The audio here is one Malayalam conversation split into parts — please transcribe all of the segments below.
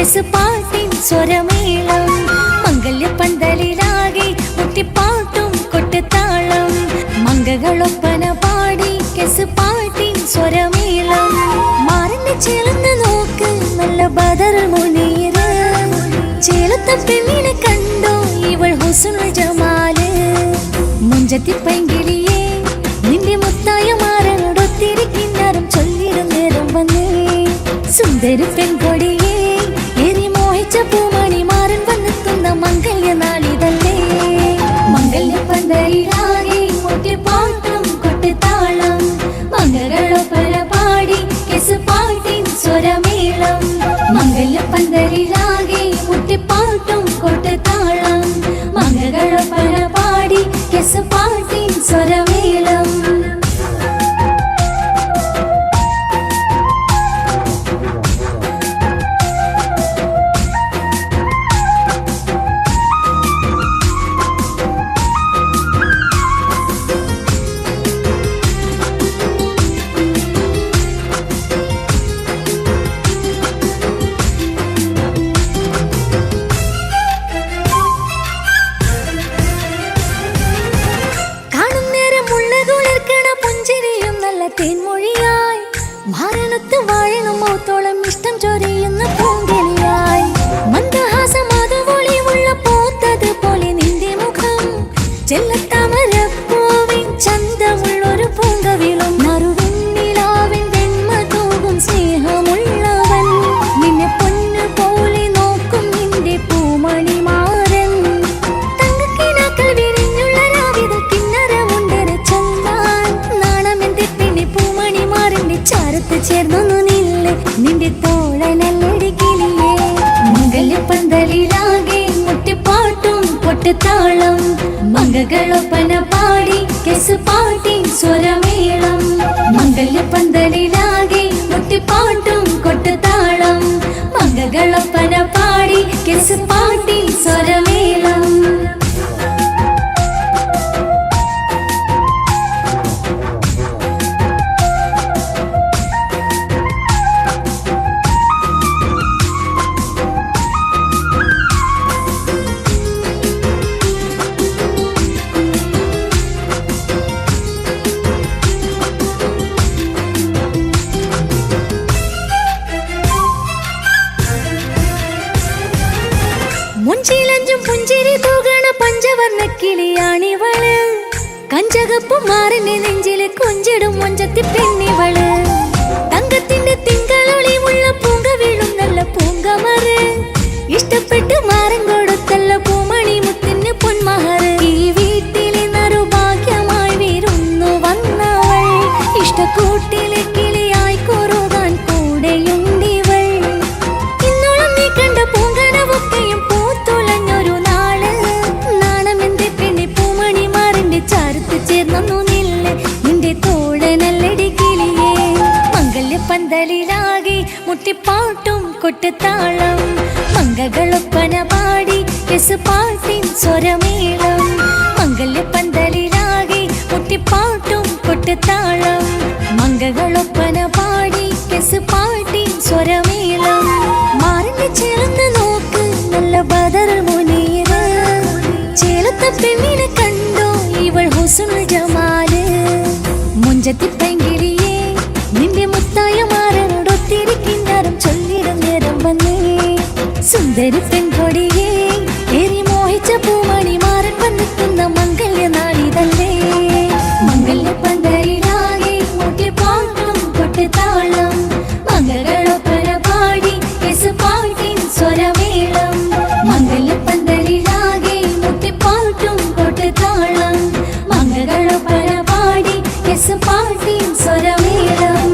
കെസുപാട്ടിൻ സ്വരമേളം മംഗല്യ പന്തലിലാകെ മുട്ടിപ്പാട്ടും കൊട്ടുതാളം മംഗകളൊപ്പന പാടി കെസുപാട്ടിൻ സ്വരമേളം മാറിന്റെ ചേർന്ന് നോക്ക് നല്ല ബദർ മുനീറ് ചേലത്തെ പെണ്ണിനെ കണ്ടോ ഇവൾ ഹുസ്നുൽ ജമാല് മുഞ്ചത്തി പൈങ്കിളിയെ നിന്റെ മുത്തായ മാറനോടൊത്തിരി കിന്നാരം ചൊല്ലിടും നേരം വന്നേ സുന്ദരി പെൺകൊടിയെ ഏറി മോഹിച്ച പൂമണി മാറൻ വന്നെത്തുന്ന മംഗല്യ നാളിതല്ലേ മംഗല്യ പന്തലിലാകെ മുട്ടിപ്പാട്ടും കൊട്ടുതാളം മംഗകളൊപ്പന പാടി കെസുപാട്ടിൻ സ്വരമേളം മംഗല്യ പന്തലിലാകെ മുട്ടിപ്പാട്ടും കൊട്ടുതാളം മംഗകളൊപ്പന പാടി കെസുപാട്ടിൻ സ്വരമേളം തേൻമൊഴിയായി മാരണത്ത് വാഴണം മൗത്തോളം ഇഷ്ടം ചൊരിയുന്ന പൂങ്കിളിയായി മന്ദഹാസമാതുവൊളിവുള്ള പോത്തത് പോലെ നിന്റെ മുഖം ചെല്ലത്താമരപ്പൂവിൻ ചന്തമുള്ളൊരു പൂങ്കവിളും മറുവെണ്ണിലാവിൻ വെണ്മ തൂകും സ്നേഹമുള്ളവൻ നിന്നെ പൊന്നു പോലെ നോക്കും നിന്റെ പൂമണി മാറൻ തങ്കക്കിനാക്കൾ വിരിഞ്ഞുള്ള രാവിതൽ കിന്നരമുണ്ടര ചന്താൻ നാണമെന്റെ പൂമണി മാറിന്റെ ചാരത്ത് ചേർന്നൊന്നു നില്ലേ നിന്റെ തോളനല്ലടിക്കില്ലേ മംഗല്യ പന്തലിലാകെ മുട്ടിപ്പാട്ടും കൊട്ടുതാളം മംഗകളൊപ്പന പാടി കെസുപാട്ടിൻ സ്വരമേളം മംഗല്യ പന്തലിലാകെ മുട്ടിപ്പാട്ടും കൊട്ടുതാളം മംഗകളൊപ്പന പാടി കെസുപാട്ടിൻ സ്വരമേളം മുഞ്ചിലഞ്ചും പുഞ്ചിരി തൂകണ പഞ്ചവർണ്ണ കിളിയാണിവള് കഞ്ചകപ്പു മാറിന്റെ നെഞ്ചില് കൊഞ്ചിടും മൊഞ്ചത്തി പെണ്ണിവള് തങ്കത്തിന്റെ തിങ്കളൊളിമുള്ള പൂങ്കവിളും നല്ല പൂങ്കമറ് ഇഷ്ടപ്പെട്ട് മാറൻ കൊടുത്തല്ല പൂമണി മുത്തിന് പൊന്മഹറ് ഈ വീട്ടിലെ നറുഭാഗ്യമായി വിരുന്നു വന്നവൾ ഇഷ്ടക്കൂട്ടിലെ കിളിയായി കുറുകാൻ കൂടെയുണ്ടിവൾ ഇന്നോളം നീ കണ്ട പൂങ്കനവൊക്കെയും പൂത്തുലഞ്ഞൊരു നാള് നാണമെന്റെ പെണ്ണെ പൂമണി മാറിന്റെ ചാരത്ത് ചേർന്നു നില്ലേ നിന്റെ തോളനല്ലടി കിളിയേ മംഗല്യ പന്തലിലാകെ മുട്ടിപ്പാട്ടും കൊട്ടുതാളം മംഗകളൊപ്പന പാടി കെസുപാട്ടിൻ സ്വരമേളം മംഗല്യ പന്തലിലാകെ മുട്ടിപ്പാട്ടും കൊട്ടുതാളം മംഗകളൊപ്പന പാടി കെസുപാട്ടിൻ സ്വരമേളം മാറിന്റെ ചേർന്ന് നോക്ക് നല്ല ബദർ മുനീറ് ചേലത്തെ പെണ്ണിനെ കണ്ടോ ഇവൾ ഹുസ്നുൽ ജമാല് മുഞ്ചത്തി പൈങ്കിളിയെ നിന്റെ മുത്തായ മാറനോടൊത്തിരി കിന്നാരം ചൊല്ലിടും നേരം വന്നേ സുന്ദരി പെൺകൊടിയെ ഏറി മോഹിച്ച പൂമണി മാറൻ വന്നെത്തുന്ന മംഗല്യ നാളിതല്ലേ മംഗല്യ പന്തലിലാകെ മുട്ടിപ്പാട്ടും കൊട്ടുതാളം മംഗകളൊപ്പന പാടി കെസുപാട്ടിൻ സ്വരമേളം മംഗല്യ പന്തലിലാകെ മുട്ടിപ്പാട്ടും കൊട്ടുതാളം മംഗകളൊപ്പന പാടി കെസുപാട്ടിൻ സ്വരമേളം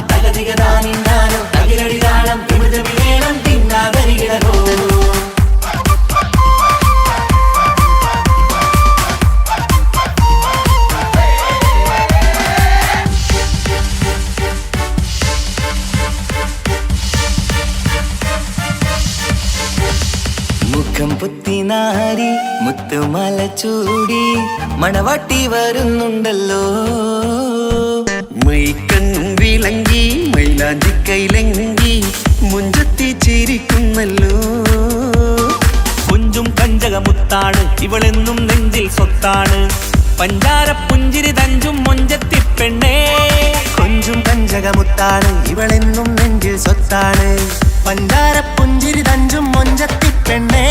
Daga diga da ni nano, പൊത്തിനാരി മുത്തുമല ചൂടി മണവാട്ടി വരുന്നുണ്ടല്ലോ. മൈക്കണ്ണും വിളങ്ങി മൈലാഞ്ചി കൈലങ്കി മുഞ്ചത്തി ചിരിക്കുന്നല്ലോ. കുഞ്ചും കഞ്ചകമുത്താണ് ഇവളെന്നും നെഞ്ചിൽ സ്വത്താണ്. പഞ്ചാര പുഞ്ചിരി തഞ്ചും മൊഞ്ചത്തി പെണ്ണേ. കൊഞ്ചും കഞ്ചകമുത്താണ് ഇവളെന്നും നെഞ്ചിൽ സ്വത്താണ്. പഞ്ചാര പുഞ്ചിരി തഞ്ചും മൊഞ്ചത്തി പെണ്ണേ.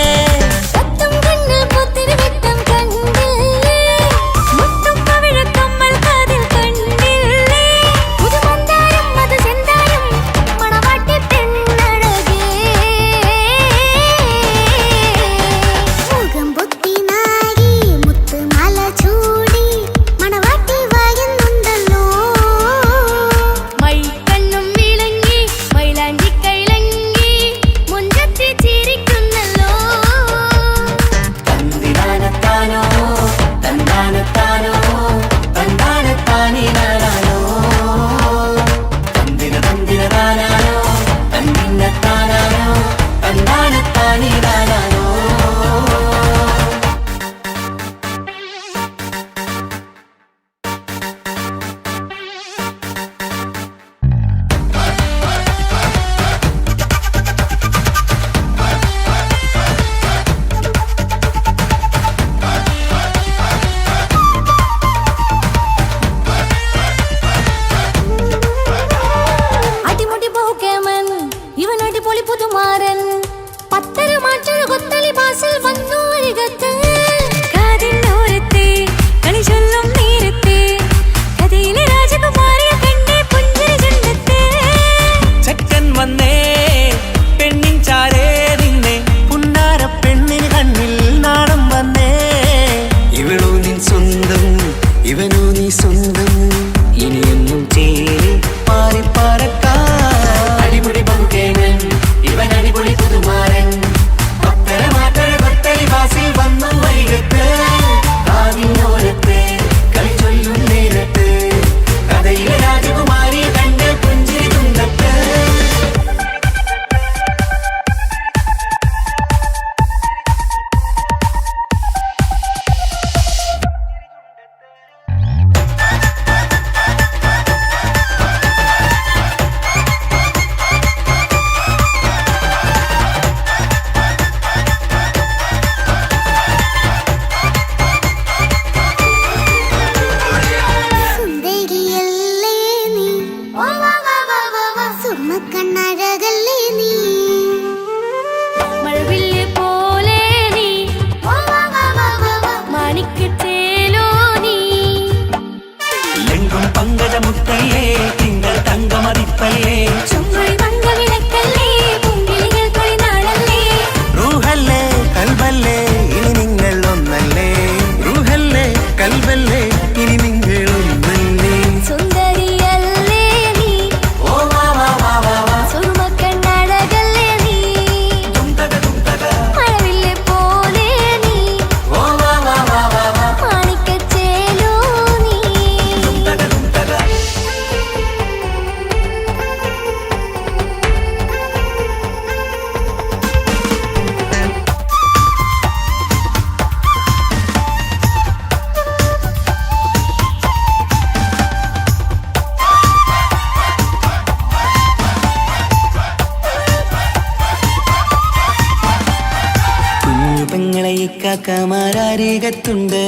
കാക്കമാരാരികത്തുണ്ട്.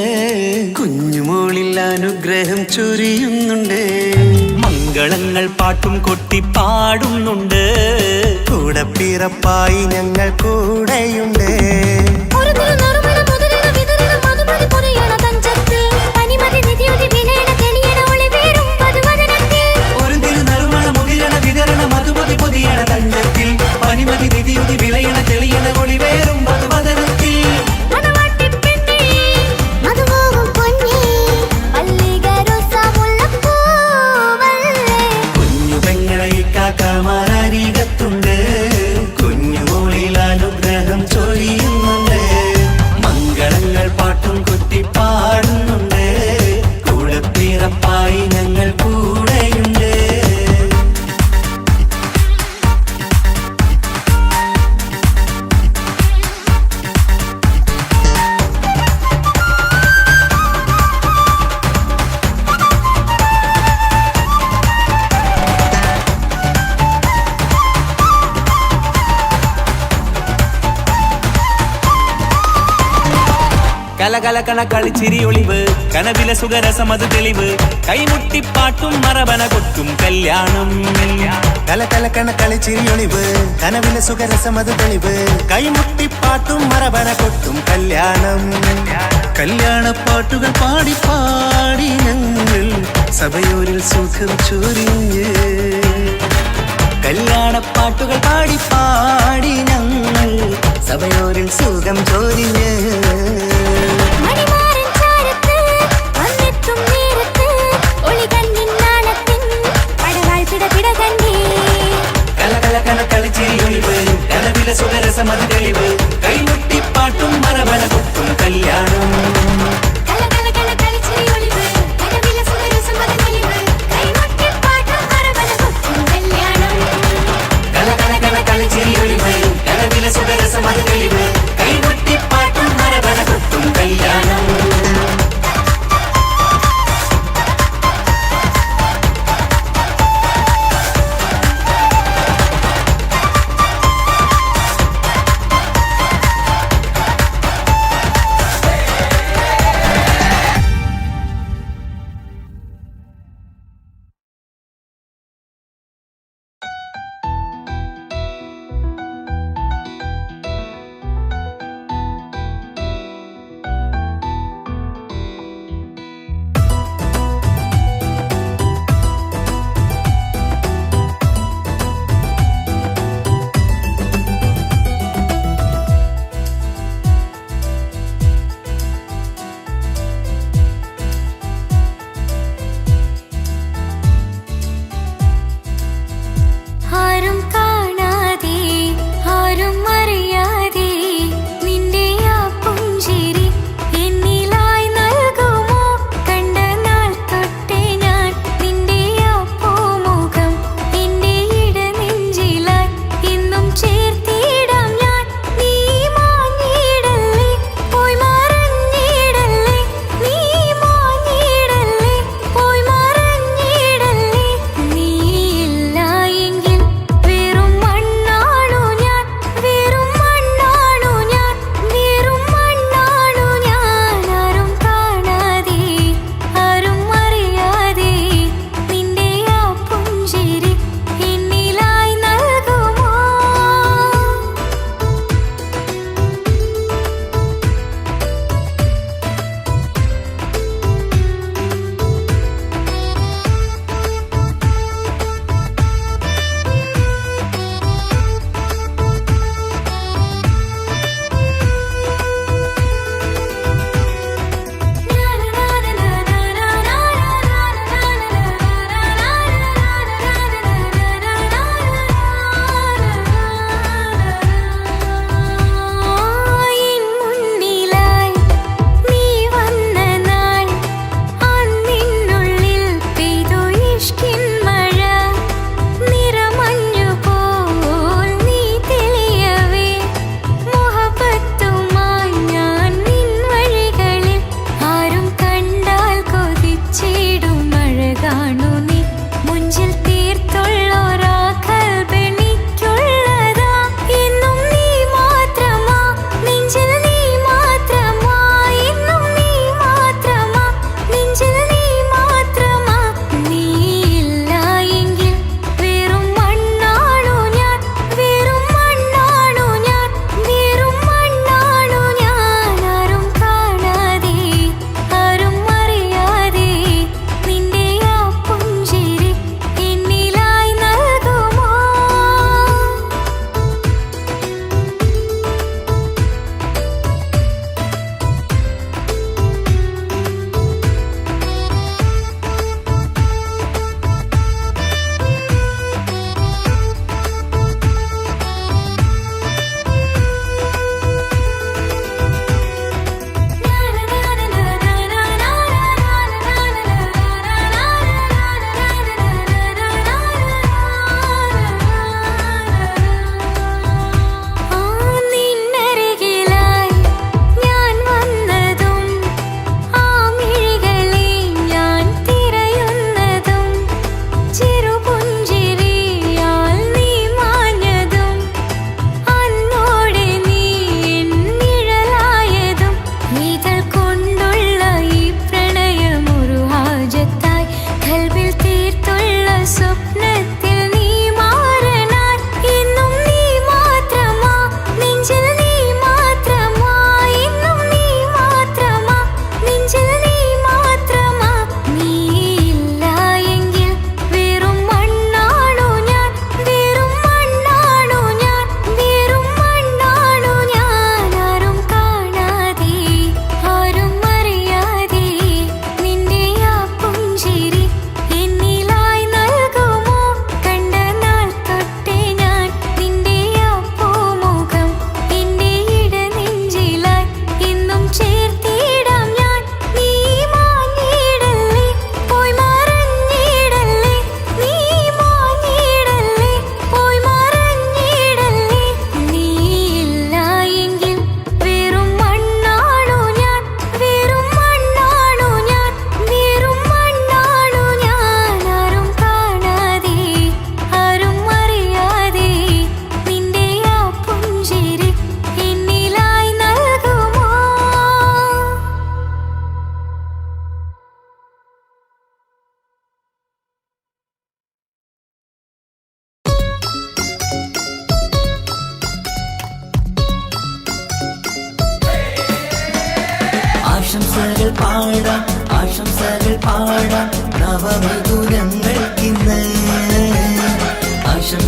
കുഞ്ഞുമോളിൽ അനുഗ്രഹം ചൊരിയുന്നുണ്ട്. മംഗളങ്ങൾ പാട്ടും കൊട്ടി പാടുന്നുണ്ട്. കൂടെ പിറപ്പായി ഞങ്ങൾ കൂടെയുണ്ട്. പനിമതി നിധിയുതി വിളയണ തെളിയണ ഒളിവേറും മധുവദനത്തിൽ. കുഞ്ഞു പെങ്ങളെ കാക്കമാരാരികത്തുണ്ട്. കുഞ്ഞുമോളിൽ അനുഗ്രഹം ചൊരിയുന്നുണ്ട്. മംഗളങ്ങൾ പാട്ടും കുത്തി പാടുന്നുണ്ട്. കൂടെ പിറപ്പായി ഞങ്ങൾ കൂടെയുണ്ട്. കലകലകണ കളിച്ചിരി ഒളിവ് കനവിലെ സുഖരസമത് തെളിവ് കൈമുട്ടിപ്പാട്ടും മറവന കൊട്ടും കല്യാണം കലകലക്കണ കളിച്ചിരിയൊളിവ് കനവിലെ സുഖരസമത് തെളിവ് കൈമുട്ടിപ്പാട്ടും മറവന കൊട്ടും കല്യാണം കല്യാണപ്പാട്ടുകൾ പാടി പാടി ഞങ്ങൾ സഭയോരിൽ സുഖം ചൊരിഞ്ഞ് കല്യാണപ്പാട്ടുകൾ പാടി പാടി ഞങ്ങൾ സഭയോരിൽ സുഖം ചൊരിഞ്ഞ് മണിമാരൻ ചാരത്ത് വന്നെത്തും നേരത്ത് ഒളികണ്ണിൻ നാണത്തിൻ പടവാൾ പിടപിട കണ്ടേ കലകലകണ കളിച്ചിരിയൊളിവ് കനവിലെ സുഖരസമത് തെളിവ് കൈമുട്ടിപ്പാട്ടും മറവന കൊട്ടും കല്യാണം കലകലകണ കളിച്ചിരി ഒളിവ് കനവിലെ സുഖരസമത് തെളിവ് കൈമുട്ടിപ്പാട്ടും മറവന കൊട്ടും കല്യാണം കലകലകണ കളിച്ചിരിയൊളിവ് കനവിലെ സുഖരസമത് തെളിവ് കൈമുട്ടിപ്പാട്ടും മറവന കൊട്ടും കല്യാണം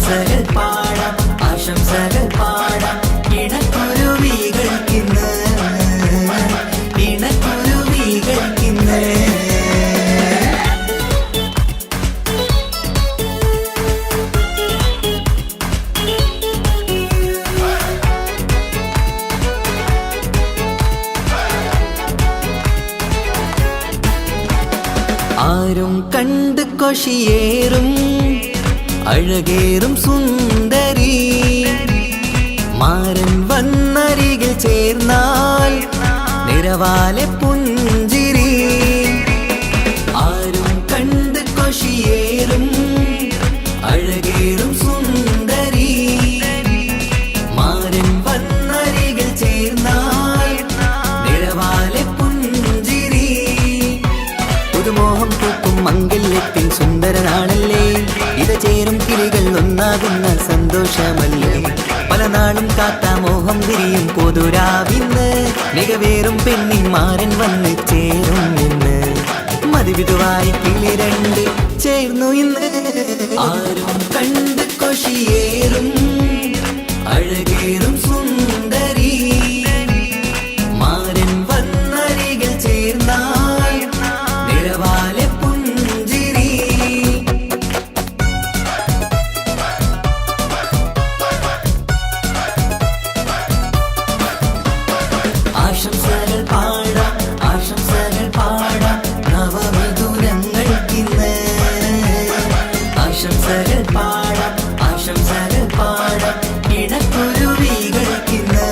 ആശംസകൾ പാടാം ആശംസകൾ പാടാം ഇണക്കുരുവികൾക്കിന്ന് ഇണക്കുരുവികൾക്കിന്ന് ആരും കണ്ട് കൊഷിയേറും അഴകേറും സുന്ദരി മാരൻ വന്നരികിൽ ചേർന്നാൽ നിറവാലെ പുഞ്ചിരി ആരും കണ്ട് കൊഷിയേറും അഴകേറും സുന്ദരി മാരൻ വന്നരികിൽ ചേർന്നാൽ നിറവാലെ പുഞ്ചിരി പുതുമോഹം പൂക്കും മംഗല്യത്തിൻ സുന്ദരനാണല്ലേ ഇത് ചേരും കിളികൾ ഒന്നാകുന്ന സന്തോഷമല്ലേ പല നാളും കാത്ത മോഹം വിരിയും പൊതുരാവിന്ന് മികവേറും പെണ്ണിൻ മാരൻ വന്ന് ചേരും ഇന്ന് മതിവിധുവായി കിളി രണ്ട് ചേർന്നു ഇന്ന് ആരും കണ്ട് കൊഷിയേറും അഴകേറും സുന്ദരി മാരൻ വന്നരികിൽ ചേർന്നാൽ നിറവാലെ പുഞ്ചിരി ആശംസകൾ പാടാം ആശംസകൾ പാടാം നവമധുരങ്ങൾക്കിന്ന് ആശംസകൾ പാടാം ആശംസകൾ പാടാം ഇണക്കുരുവികൾക്കിന്ന്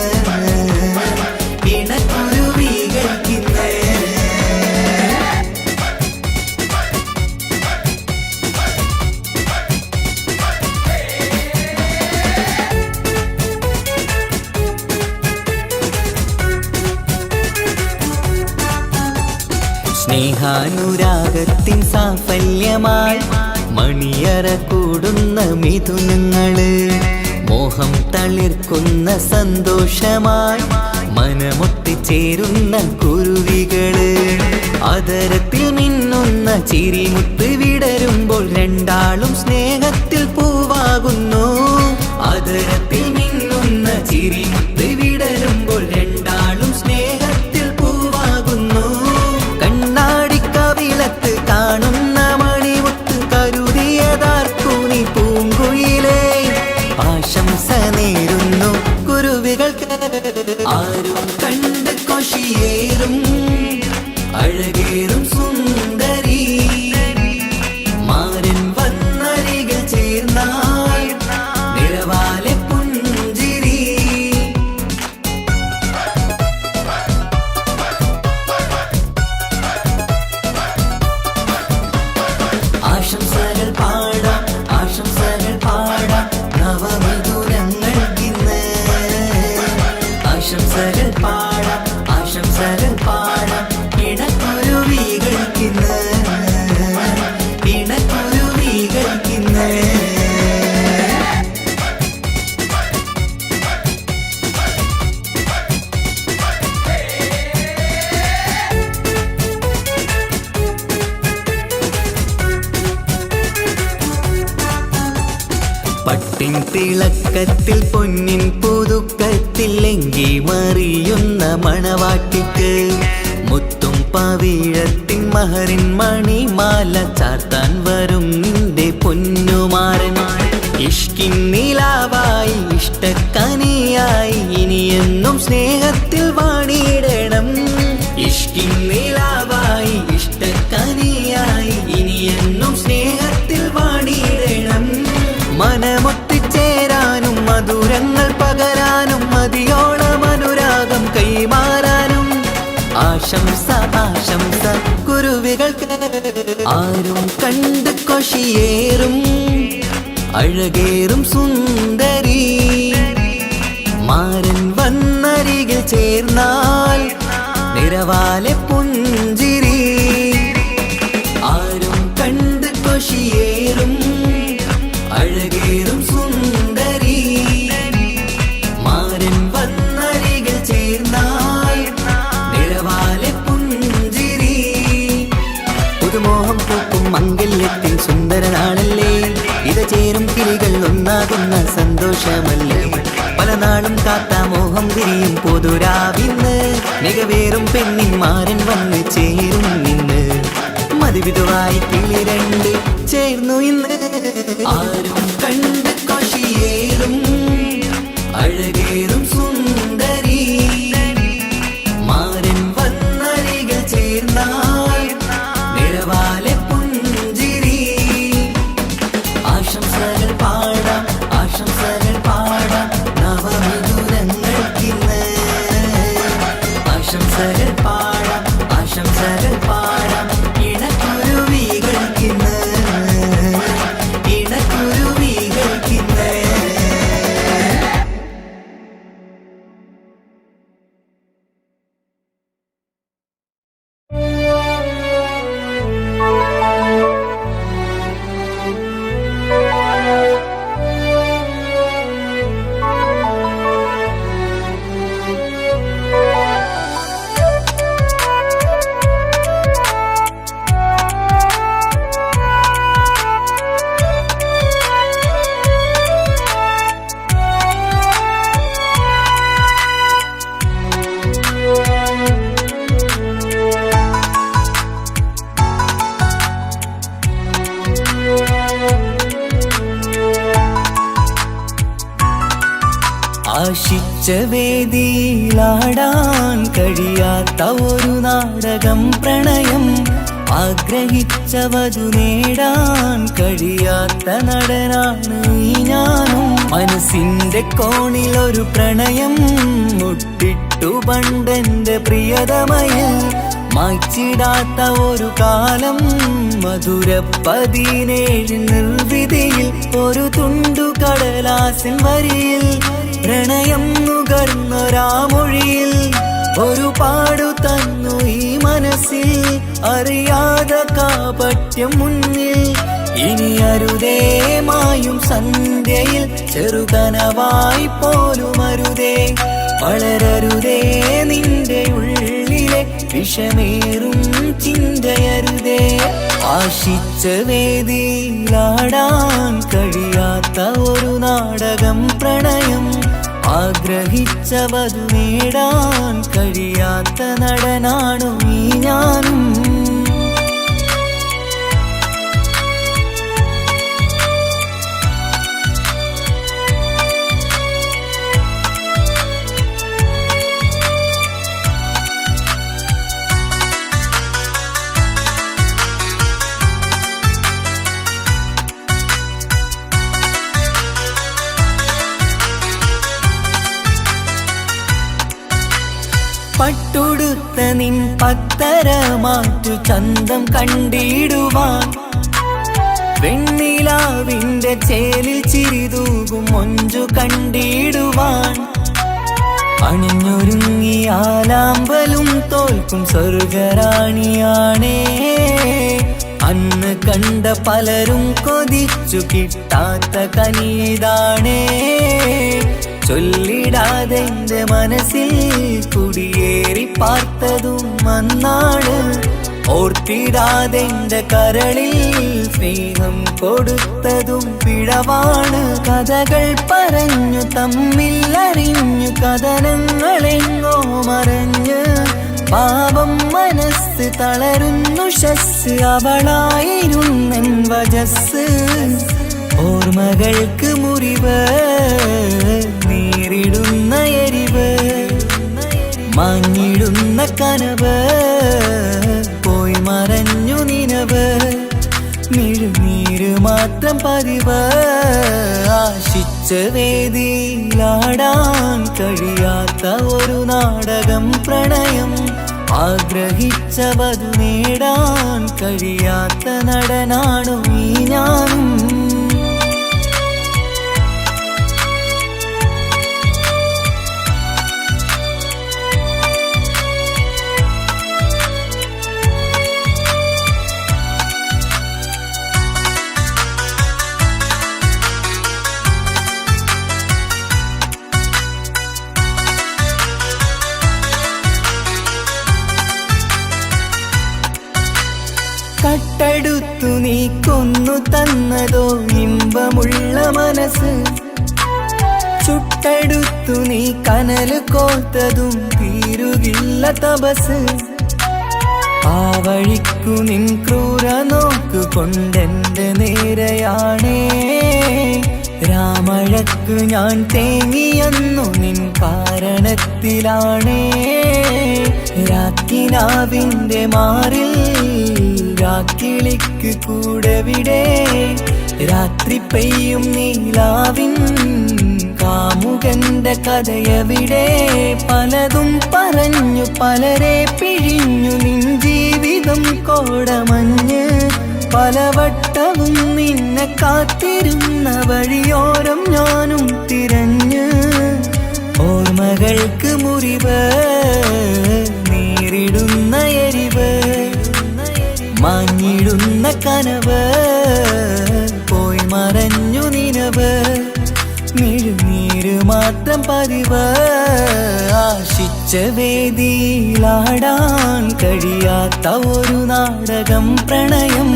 ഇണക്കുരുവികൾക്കിന്ന് സ്നേഹാനുരാഗത്തിൻ സാഫല്യമായി മണിയറ കൂടുന്ന മിഥുനങ്ങള് മോഹം തളിർക്കുന്ന സന്തോഷമായി മനമൊട്ടിച്ചേരുന്ന കുരുവികള് അതരത്തിൽ മിന്നുന്ന ചിരിമുത്ത് വിടരുമ്പോൾ രണ്ടാളും സ്നേഹത്തിൽ പൂവാകുന്നു അതരത്തിൽ മിന്നുന്ന ചിരിമുത്ത് വിടരുമ്പോൾ രണ്ടാളും സ്നേഹത്തിൽ പൂവാകുന്നു കണ്ണാടിക്കവിളത്ത് കാണുന്ന മണിമുത്ത് കരുതിയതാർക്കൂനി പൂങ്കുയിലേ ആശംസ നേരുന്നു കുരുവികൾക്ക് ആരും കണ്ട് കൊഷിയേറും അഴകേറും സുന്ദരി മാരൻ വന്നരികിൽ ചേർന്നാൽ നിറവാലെ പുഞ്ചിരി ആശംസകൾ പാടാം ആശംസകൾ പാടാം നവമധുരങ്ങൾക്കിന്ന് ആശംസകൾ പാടാം ആശംസകൾ പാടാം ഇണക്കുരുവികൾക്കിന്ന് ഇണക്കുരുവികൾക്കിന്ന് പട്ടിൻ തിളക്കത്തിൽ പൊന്നിൻ പുതുക്കത്തിൽ എങ്കി മറിയുന്ന മണവാട്ടിക്ക് മുത്തും പവിഴത്തിൻ മഹറിൻ മണിമാല ചാർത്താൻ വരും നിന്റെ പൊന്നുമാരൻ ഇഷ്കിൻ നിലാവായി ഇഷ്ടക്കനിയായി ഇനിയെന്നും സ്നേഹത്തിൽ വാണിയിടണം ഇഷ്കിൻ നിലാവായി ഇഷ്ടക്കനിയായി ഇനിയെന്നും സ്നേഹത്തിൽ വാണിയിടണം മനമൊത്തിച്ചേരാനും മധുരങ്ങൾ പകരാനും മതിയോളം അനുരാഗം കൈമാറാനും ആശംസ ആശംസ കുരുവികൾക്ക് ആരും കണ്ട് കൊഷിയേറും അഴകേറും സുന്ദരി മാരൻ വന്നരികിൽ ചേർന്നാൽ നിറവാലെ പുഞ്ചിരി ആരും കണ്ട് കൊഷിയേറും അഴകേറും സുന്ദരി മാരൻ വന്നരികിൽ ചേർന്നാൽ നിറവാലെ പുഞ്ചിരി പുതുമോഹം പൂക്കും മംഗല്യത്തിൻ സുന്ദരനാണല്ലേ ഇത് ചേരും കിളികൾ ഒന്നാകുന്ന വരവാകുന്ന സന്തോഷമല്ലേ പല നാളും കാത്ത മോഹം തിരിയും പൊതുരാവിന്ന് മികവേറും പെണ്ണിൻ മാരൻ വന്ന് ചേരും ഇന്ന് മതിവിധുവായി കിളി രണ്ട് ചേർന്നു ഇന്ന് ആരും കണ്ട് കൊഷിയേറും അഴകേറും സുന്ദരി മാരൻ വന്നരികൾ ചേർന്നാൽ നിഴവാലെ പുഞ്ചിരി ആശംസകൾ പാടാം നവമിഥുനങ്ങൾക്കിന്ന് ആശംസകൾ പാടാം ഇണക്കുരുവികൾക്കിന്ന് ആശിച്ച വേദിയിലാടാൻ കഴിയാത്ത ഒരു നാടകം പ്രണയം ആഗ്രഹിച്ചവതു നേടാൻ കഴിയാത്ത നടനാണ് ഈ ഞാനും മനസ്സിന്റെ കോണിൽ ഒരു പ്രണയം മുട്ടിട്ടു പണ്ടെന്റെ പ്രിയതമയിൽ മായ്ച്ചിടാത്ത ഒരു കാലം മധുര 17 നിർവിധിയിൽ ഒരു തുണ്ടു കടലാസിൻ വരിയിൽ പ്രണയം നുകർന്നൊരാമൊഴിയിൽ ഒരു പാടു തന്നു ഈ മനസ്സിൽ അറിയാതെ കാപട്യം മുന്നിൽ ഇനി അരുതേ മായും സന്ധ്യയിൽ ചെറുകനവായി പോലും അരുതേ വളരരുതേ നിന്റെ ഉള്ളിലെ വിഷമേറും ചിന്തയരുതേ ആശിച്ച വേദിയിലാടാൻ കഴിയാത്ത ഒരു നാടകം പ്രണയം ആഗ്രഹിച്ചവതു നേടാൻ കഴിയാത്ത നടനാണു ഈ ഞാനും പട്ടുടുത്ത നിൻ പത്തര മാറ്റു ചന്തം കണ്ടിടുവാൻ വെണ്ണിലാവിന്റെ ചേലിൽ ചിരിതൂകും മൊഞ്ചു കണ്ടിടുവാൻ അണിഞ്ഞൊരുങ്ങിയാലാമ്പലും തോൽക്കും സ്വർഗറാണിയാണേ അന്ന് കണ്ട പലരും കൊതിച്ചു കിട്ടാത്ത കനിതാണേ ചൊല്ലിടാതെ എന്റെ മനസ്സിൽ കുടിയേറി പാർത്തതും അന്നാണ് ഓർത്തിടാതെ എന്റെ കരളിൽ സ്നേഹം കൊടുത്തതും പിഴവാണ് കഥകൾ പറഞ്ഞു തമ്മിൽ അറിഞ്ഞു കഥനങ്ങളെങ്ങോ മറഞ്ഞ് പാപം മനസ്സ് തളരുന്നു ശസ് അവളായിരുന്നൻ വജസ് ഓർമ്മകൾക്ക് മുറിവ് നേരിടുന്ന എരിവ് മങ്ങിടുന്ന കനവ് പോയി മറഞ്ഞു നിനവ് മിഴുനീര് മാത്രം പതിവ് ആശിച്ച വേദിയിലാടാൻ കഴിയാത്ത ഒരു നാടകം പ്രണയം ആഗ്രഹിച്ചവതു നേടാൻ കഴിയാത്ത നടനാണു ഈ ഞാനും കട്ടെടുത്തു നീ കൊന്നു തന്നതോ ഇമ്പ ദീപമുള്ള മനസ്സ് ചുട്ടെടുത്തു നീ കനല് കോർത്തതും തീരുകില്ല തപസ് ആ വഴിക്കു നിൻ ക്രൂര നോക്കു കൊണ്ടെന്റെ നേരെയാണേ രാമഴക്ക് ഞാൻ തേങ്ങിയെന്നു നിൻ കാരണത്തിലാണേ രാക്കിനാവിന്റെ മാറിൽ രാക്കിളിക്ക് കൂടെവിടെ രാത്രി പെയ്യും നീലാവിൻ കാമുകന്റെ കഥയവിടെ പലതും പറഞ്ഞു പലരെ പിഴിഞ്ഞു നിൻ ജീവിതം കോടമഞ്ഞ് പലവട്ടവും നിന്നെ കാത്തിരുന്ന വഴിയോരം ഞാനും തിരഞ്ഞ് ഓർമ്മകൾക്ക് മുറിവ് നേരിടുന്ന എരിവ് മാഞ്ഞിടുന്ന കനവ് പോയി മറഞ്ഞു നിനവ് മിഴുനീര് മാത്രം പതിവ് ആശിച്ച വേദിയിലാടാൻ കഴിയാത്ത ഒരു നാടകം പ്രണയം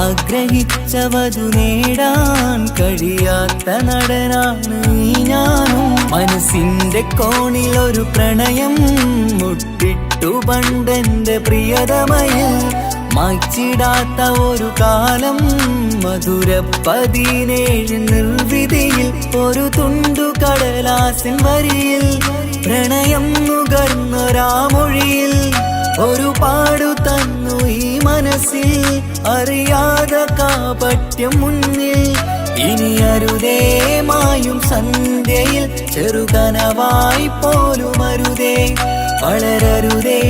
ആഗ്രഹിച്ചവതു നേടാൻ കഴിയാത്ത നടനാണ് ഞാനും മനസ്സിന്റെ കോണിൽ ഒരു പ്രണയം മുട്ടിട്ടു പണ്ടെന്റെ പ്രിയതമയിൽ മായ്ച്ചിടാത്ത ഒരു കാലം മധുര 17 നിർവിധിയിൽ ഒരു തുണ്ടു കടലാസിൻ വരിയിൽ പ്രണയം നുകർന്നൊരാമൊഴിയിൽ ഒരു പാടു തന്നു ഈ മനസ്സിൽ അറിയാതെ കാപട്യം മുന്നിൽ ഇനി അരുതേ മായും സന്ധ്യയിൽ ചെറുകനവായി പോലും അരുതേ വളരരുതേ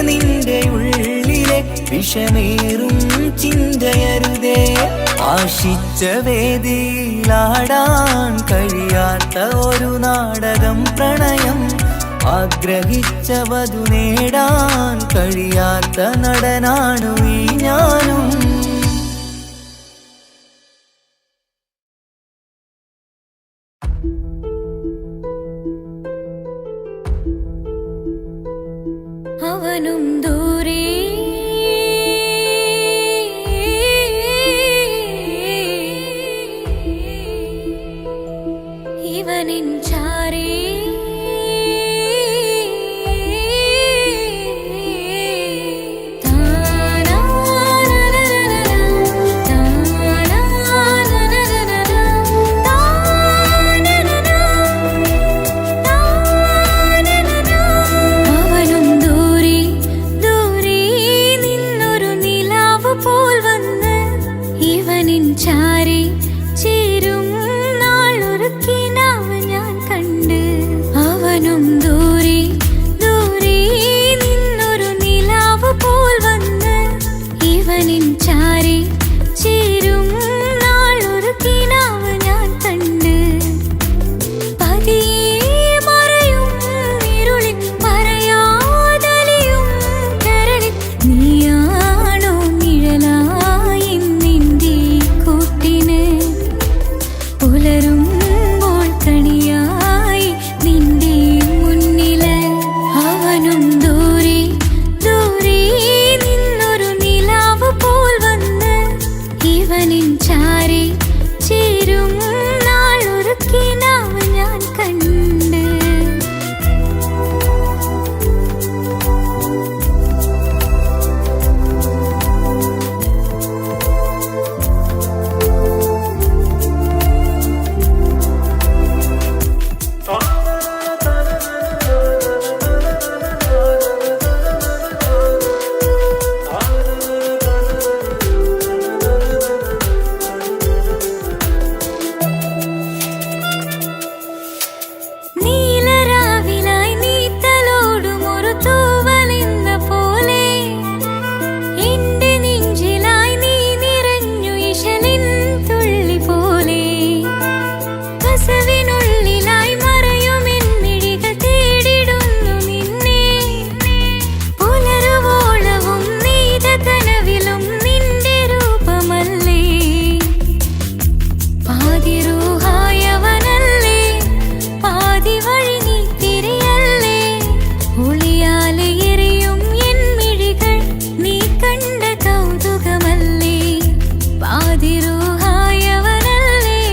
നിന്റെ ഉള്ളിലെ വിഷമേറും ചിന്തയരുതേ ആശിച്ച വേദിയിലാടാൻ കഴിയാത്ത ഒരു നാടകം പ്രണയം ആഗ്രഹിച്ചവതു നേടാൻ കഴിയാത്ത നടനാണു ഈ ഞാനും അവനും ദൂരെ ഇവനിൻ ചാരേ ചാരി ചേരും നാളൊരുക്കിനാവ് ഞാൻ കണ്ട് അവനും ദൂരെ ദൂരെ നിന്നൊരു നിലാവ് പോൽ വന്ന് ഇവനിൻ ചാരി ചേരും നാളൊരുക്കിനാവ് ഞാൻ കണ്ട് പതിയെ മറയും ഇരുളിൽ പറയാതലിയും കരളിൽ നീയാണോ നിഴലായി പുലരുമ്പോൾ കണിയായി നിന്റെ മുന്നില് അവനും ദൂരെ ദൂരെ നിന്നൊരു നിലാവ് പോൽ വന്ന് ഇവനിൻ ചാരി ചേരും നാളൊരുക്കിനാവ് ഞാൻ കണ്ട് പാതിരൂഹായവനല്ലേ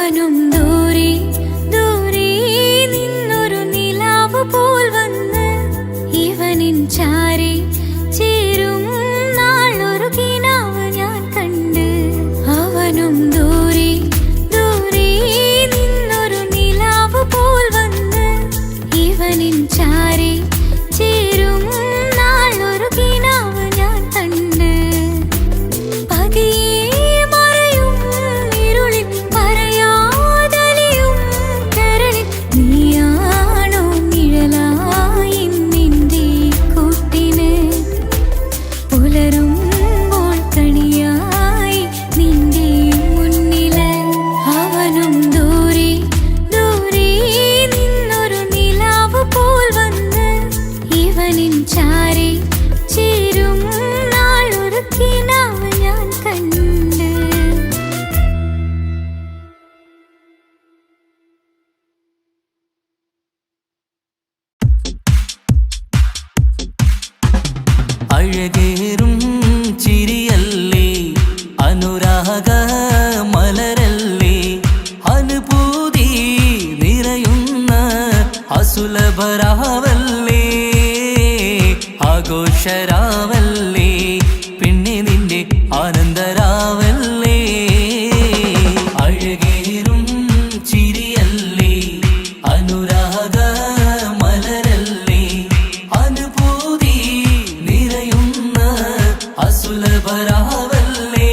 അവനും ദൂരെ ദൂരെ നിന്നൊരു നിലാവ് പോൽ വന്ന് ഇവനിൻ ചാരി ചേരും നാളൊരു കിനാവ് ഞാൻ കണ്ട്. അവനും ദൂരെ ദൂരെ നിന്നൊരു നിലാവ് പോൽ വന്ന് ഇവനിൻ ചാരി ചേരും നാളൊരു കിനാവ് ഞാൻ കണ്ട്. പതിയെ മറയും ഇരുളിൽ പറയാതലിയും കരളിൽ നീയാണോ നിഴലായി നിന്റെ കൂട്ടിന്. പുലരുമ്പോൾ കണിയായി നിന്റെ മുന്നില്. അവനും ദൂരെ ദൂരെ നിന്നൊരു നിലാവ് പോൽ വന്ന് ഇവനിൻ ചാരി ചേരും നാളൊരു കിനാവ് ഞാൻ കണ്ട്. അഴകേറും ചിരിയല്ലേ അനുരാഗ മലരല്ലേ അനുഭൂതി നിറയുന്ന അസുലഭരാവല്ലേ ആഘോഷരാവല്ലേ പിന്നെ നിന്റെ ആനന്ദരാവല്ലേ. അഴകേറും ചിരിയല്ലേ അനുരാഗ മലരല്ലേ അനുഭൂതി നിറയുന്ന അസുലഭരാവല്ലേ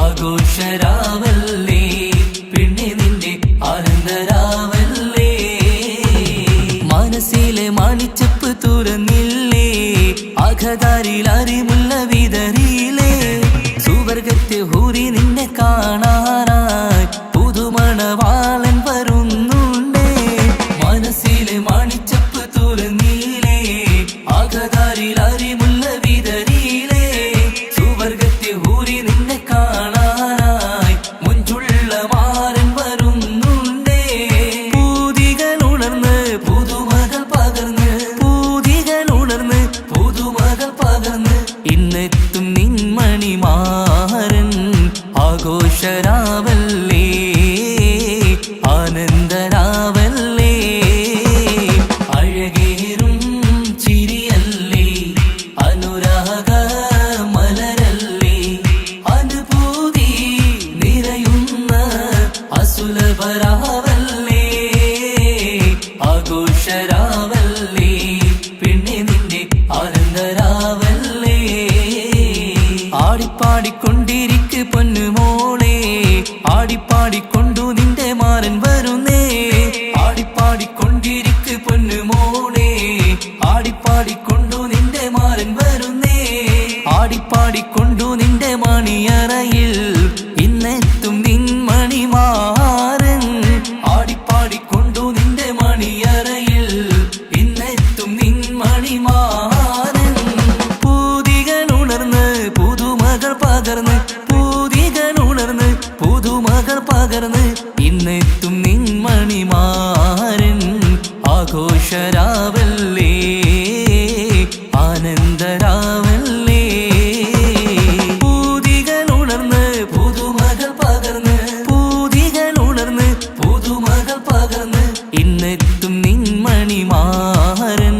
ആഘോഷരാവല്ലേ പിന്നെ നിന്റെ ആനന്ദരാവല്ലേ. മനസ്സിലെ മാണിച്ചപ്പ് തുറന്നില്ലേ അഖദാരിൽ അറിമുല്ല വിതറിയില്ലേ. സുവർഗത്തെ ഹൂരി നിന്നെ കാണാനായി പുതുമണവാളൻ വരുന്നുണ്ടേ. മനസ്സിലെ മാണിച്ചപ്പ് തുറന്നില്ലേ അഖദാരിൽ അറിമുല്ല വിതറിയില്ലേ. സുവർഗത്തെ ഹൂരി നിന്നെ കാണാനായി മുഞ്ചുള്ള മാരൻ വരുന്നുണ്ടേ. പൂതികൾ ഉണർന്ന് പുതുമകൾ പകർന്ന് പൂതികൾ ഉണർന്ന് പുതുമകൾ പകർന്ന് ഇന്നെത്തും നിൻമണിമാരൻ ആഘോഷരാവല്ലേ ആനന്ദരാവല്ലേ. അഴകേറും ചിരിയല്ലേ അനുരാഗ മലരല്ലേ അനുഭൂതി നിറയുന്ന അസുലഭരാവല്ലേ ആഘോഷരാവല്ലേ പിന്നെ നിന്റെ ആനന്ദരാവല്ലേ. ആടിപ്പാടിക്കൊണ്ടിരിക്ക് പൊന്നുമോളെ ആടിപ്പാടിക്കൊണ്ടു നിന്റെ മാരൻ വരുന്നേ. ആടിപ്പാടിക്കൊണ്ടിരിക്ക് പൊന്നുമോളെ ആടിപ്പാടിക്കൊണ്ടു നിന്റെ മാരൻ വരുന്നേ. ആടിപ്പാടിക്കൊണ്ടു നിന്റെ മണിയറയിൽ ഇന്നെത്തും നിൻമണിമാരൻ. ആടിപ്പാടിക്കൊണ്ടു നിന്റെ മണിയറയിൽ ഇന്നെത്തും നിൻമണിമാരൻ. പൂതികൾ ഉണർന്ന് പുതുമകൾ പകർന്ന് പൂതികൾ ഉണർന്ന് പുതുമകൾ പകർന്ന് ഇന്നെത്തും നിൻമണിമാരൻ ആഘോഷരാവല്ലേ ആനന്ദരാവല്ലേ. പൂതികൾ ഉണർന്ന് പുതുമകൾ പകർന്ന് പൂതികൾ ഉണർന്ന് പുതുമകൾ പകർന്ന് ഇന്നെത്തും നിൻമണിമാരൻ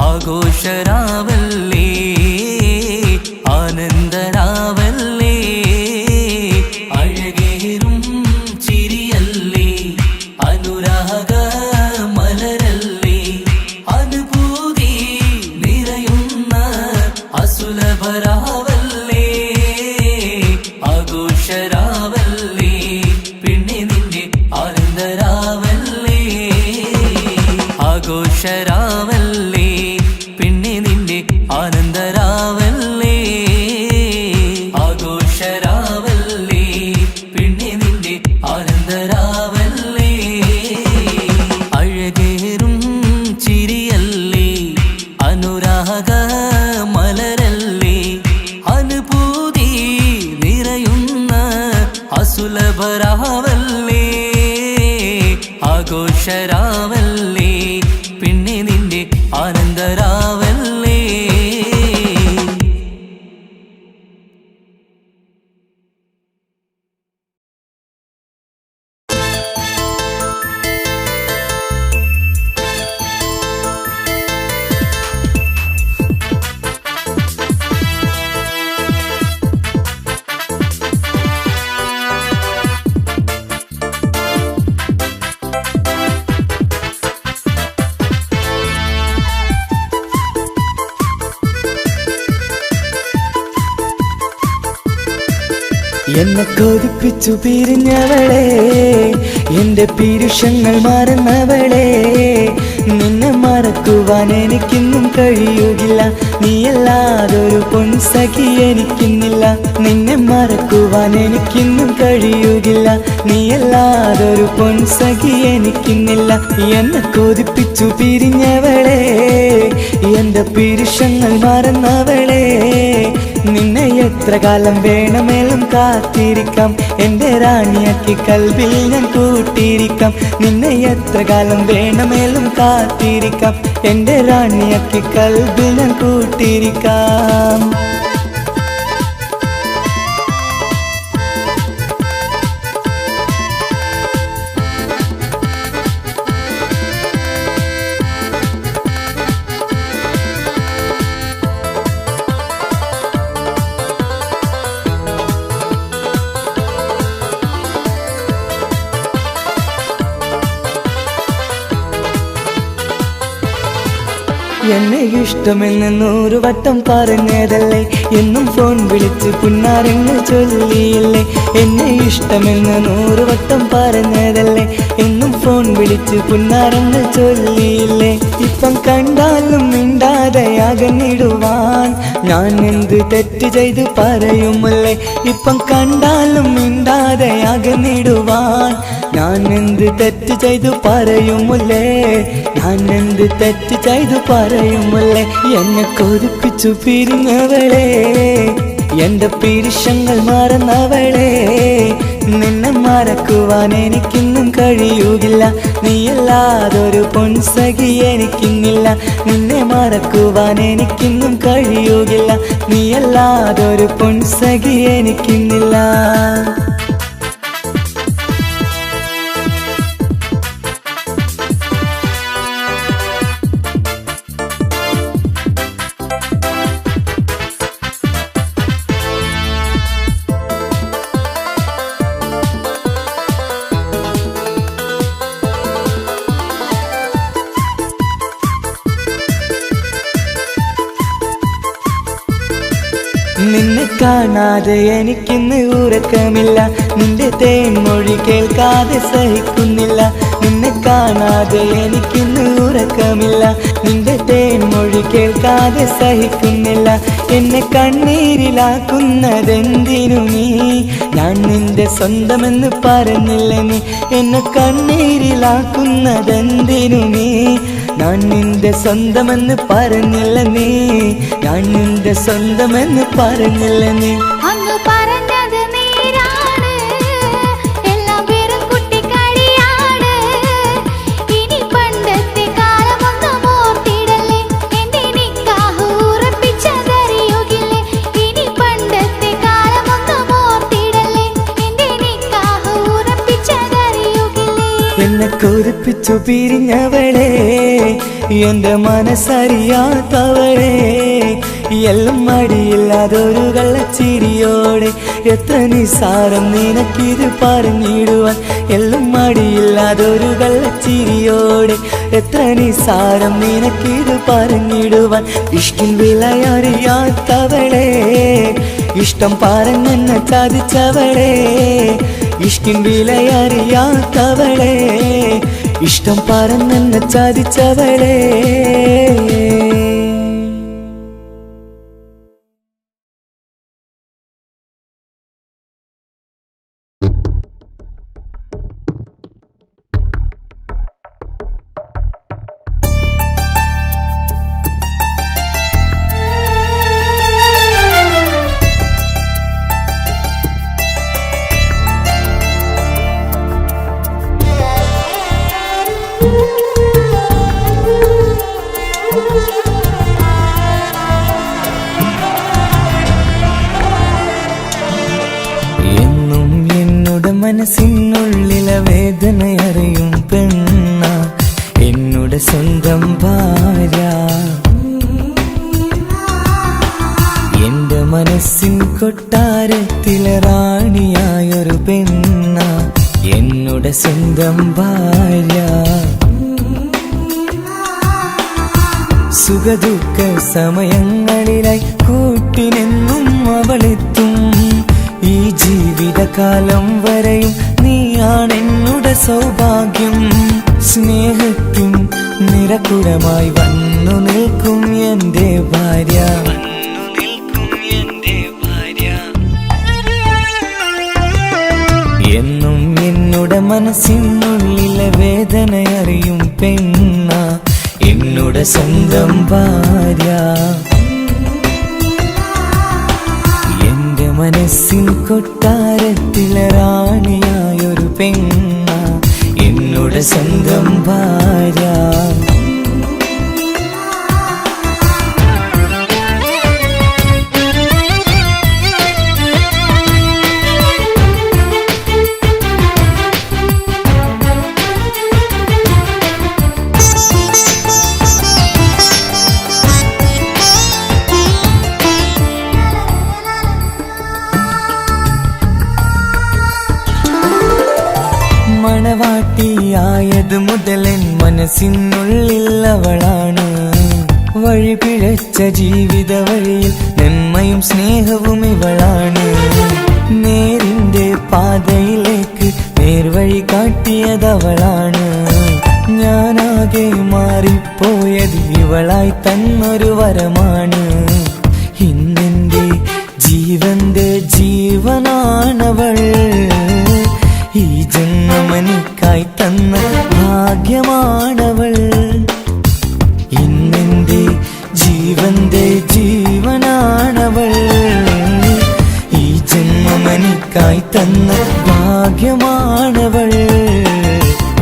ആഘോഷരാവല്ലേ ആനന്ദരാവല്ലേ. അഴകേറും ചിരിയല്ലേ അനുരാഗ മലരല്ലേ അനുഭൂതി നിറയുന്ന അസുലഭരാവല്ലേ ആഘോഷരാവല്ലേ പിന്നെ നിന്റെ ആനന്ദരാവല്ലേ ആഘോഷരാവല്ലേ പിന്നെ നിന്റെ ആനന്ദരാവല്ലേ ആഘോഷരാവല്ലേ പിന്നെ നിന്റെ ആനന്ദരാവല്ലേ. അഴകേറും ചിരിയല്ലേ അനുരാഗ മലരല്ലേ അനുഭൂതി നിറയുന്ന അസുലഭരാവല്ലേ ആഘോഷരാവല്ലേ പിന്നെ നിന്റെ ആനന്ദരാവല്ലേ. എന്നെ കൊതിപ്പിച്ചു പിരിഞ്ഞവളെ, എന്റെ പീരുഷങ്ങൾ മറന്നവളെ, നിന്നെ മറക്കുവാൻ എനിക്കിന്നും കഴിയുകില്ല, നീയല്ലാതൊരു പൊൻസഖി എനിക്കിന്നില്ല. നിന്നെ മറക്കുവാൻ എനിക്കിന്നും കഴിയുകില്ല, നീയല്ലാതൊരു പൊൻസഖി എനിക്കിന്നില്ല. എന്നെ കൊതിപ്പിച്ചു പിരിഞ്ഞവളെ, എന്റെ പീരുഷങ്ങൾ മറന്നവളെ, നിന്നെ എത്ര കാലം വേണമെങ്കിലും കാത്തിരിക്കാം, എന്റെ റാണിയാക്കി കൽബിൽ ഞാൻ കൂട്ടിയിരിക്കാം. നിന്നെ എത്ര കാലം വേണമെങ്കിലും കാത്തിരിക്കാം, എന്റെ റാണിയാക്കി കൽബിൽ ഞാൻ കൂട്ടിയിരിക്കാം. എന്നെ ഇഷ്ടമെന്ന് 100 വട്ടം പറഞ്ഞതല്ലേ, എന്നും ഫോൺ വിളിച്ച് പുന്നാരങ്ങൾ ചൊല്ലിയില്ലേ. എന്നെ ഇഷ്ടമെന്ന് 100 വട്ടം പറഞ്ഞതല്ലേ, എന്നും ഫോൺ വിളിച്ച് പുന്നാരങ്ങൾ ചൊല്ലിയില്ലേ. ഇപ്പം കണ്ടാലും മിണ്ടാതെ അകന്നിടുവാൻ ഞാൻ എന്ത് തെറ്റ് ചെയ്ത് പറയുമല്ലേ. ഇപ്പം കണ്ടാലും മിണ്ടാതെ അകന്നിടുവാൻ ഞാൻ എന്ത് തെറ്റ് ചെയ്തു പറയുമല്ലേ, ഞാൻ എന്ത് തെറ്റ് ചെയ്തു പറയുമല്ലേ. എന്നെ കൊതിപ്പിച്ചു പിരിഞ്ഞവളെ, എന്റെ പീരുഷങ്ങൾ മറന്നവളെ, നിന്നെ മറക്കുവാൻ എനിക്കിന്നും കഴിയുകില്ല, നീയല്ലാതൊരു പൊൻസഖി എനിക്കിന്നില്ല. നിന്നെ മറക്കുവാൻ എനിക്കിന്നും കഴിയുകില്ല, നീയല്ലാതൊരു പൊൻസഖി എനിക്കിന്നില്ല. നിന്നെ കാണാതെ എനിക്കിന്ന് ഉറക്കമില്ല, നിന്റെ തേൻമൊഴി കേൾക്കാതെ സഹിക്കുന്നില്ല. നിന്നെ കാണാതെ എനിക്കിന്ന് ഉറക്കമില്ല, നിന്റെ തേൻമൊഴി കേൾക്കാതെ സഹിക്കുന്നില്ല. എന്നെ കണ്ണീരിലാക്കുന്നതെന്തിനു നീ, ഞാൻ നിന്റെ സ്വന്തമെന്ന് പറഞ്ഞില്ല നീ. എന്നെ കണ്ണീരിലാക്കുന്നതെന്തിനു നീ, ഞാൻ നിന്റെ സ്വന്തമെന്ന് പറഞ്ഞില്ല നീ, ഞാൻ നിന്റെ സ്വന്തമെന്ന് പറഞ്ഞില്ല നീ. അങ്ങ് പറഞ്ഞത് നേരാണ്, എല്ലാം വെറും കുട്ടിക്കളിയാണ്. ഇനി പണ്ടത്തെ കാലമൊന്നും ഓർത്തിടല്ലേ, എന്റെ നിക്കാഹ് ഉറപ്പിച്ചതറിയുകില്ലേ. ഇനി പണ്ടത്തെ കാലമൊന്നും ഓർത്തിടല്ലേ, എന്റെ നിക്കാഹ് ഉറപ്പിച്ചതറിയുകില്ലേ. എന്നെ കൊതിപ്പിച്ചു പിരിഞ്ഞവളെ, എന്റെ മനസ്സറിയാത്തവളെ, എല്ലാം മടിയില്ലാതൊരു കള്ളച്ചിരിയോടെ, എത്ര നിസാരം നിനക്കിത് പറഞ്ഞിടുവാൻ. എല്ലാം മടിയില്ലാതൊരു കള്ളച്ചിരിയോടെ, എത്ര നിസാരം നിനക്കിത് പറഞ്ഞിടുവാൻ. ഇഷ്കിൻ വിലയറിയാത്തവളെ, ഇഷ്ടം പറഞ്ഞെന്നെ ചതിച്ചവളെ, ഇഷ്കിൻ വിലയറിയാത്തവളെ, ഇഷ്ടം പറഞ്ഞെന്നെ ചതിച്ചവളെ. മനസ്സിനുള്ളിലെ വേദനയറിയും പെണ്ണ, എന്നുടെ സ്വന്തം ഭാര്യ. എന്റെ മനസ്സിൻ കൊട്ടാരത്തിലെ റാണിയായൊരു പെണ്ണ, എന്നുടെ സ്വന്തം ഭാര്യ. സുഖദുഃഖ സമയങ്ങളിലായി കൂട്ടിനെന്നും അവളെത്തും. ഈ ജീവിതകാലം വരെയും നീയാണെന്നുടെ സൗഭാഗ്യം. സ്നേഹത്തിൻ നിറകുടമായി വന്നു നിൽക്കും എൻ്റെ ഭാര്യ. എന്നും എന്നുടെ മനസ്സിനുള്ളിലെ വേദനയറിയും പെണ്ണ എന്നുടെ സ്വന്തം ഭാര്യ. എന്റെ മനസ്സിൻ കൊട്ടാരത്തിലെ റാണിയായൊരു പെണ്ണ എന്നുടെ സ്വന്തം ഭാര്യ. മണവാട്ടിയായത് മുതലൻ മനസ്സിനുള്ളിൽ അവളാണ്. വഴി പിഴച്ച ജീവിത വഴിയിൽ നന്മയും സ്നേഹവും ഇവളാണ്. നേരിന്റെ പാതയിലേക്ക് നേർവഴി കാട്ടിയതവളാണ്. ഞാനാകെ മാറിപ്പോയത് ഇവളായി തന്നൊരു വരമാണ്. ഇന്നെന്റെ ജീവന്റെ ജീവനാണവൾ. ഈ ജന്മമെനിക്കായി തന്ന ഭാഗ്യമാണവൾ. ഇന്നെന്റെ ജീവന്റെ ജീവനാണവൾ. ഈ ജന്മമെനിക്കായി തന്ന ഭാഗ്യമാണവൾ.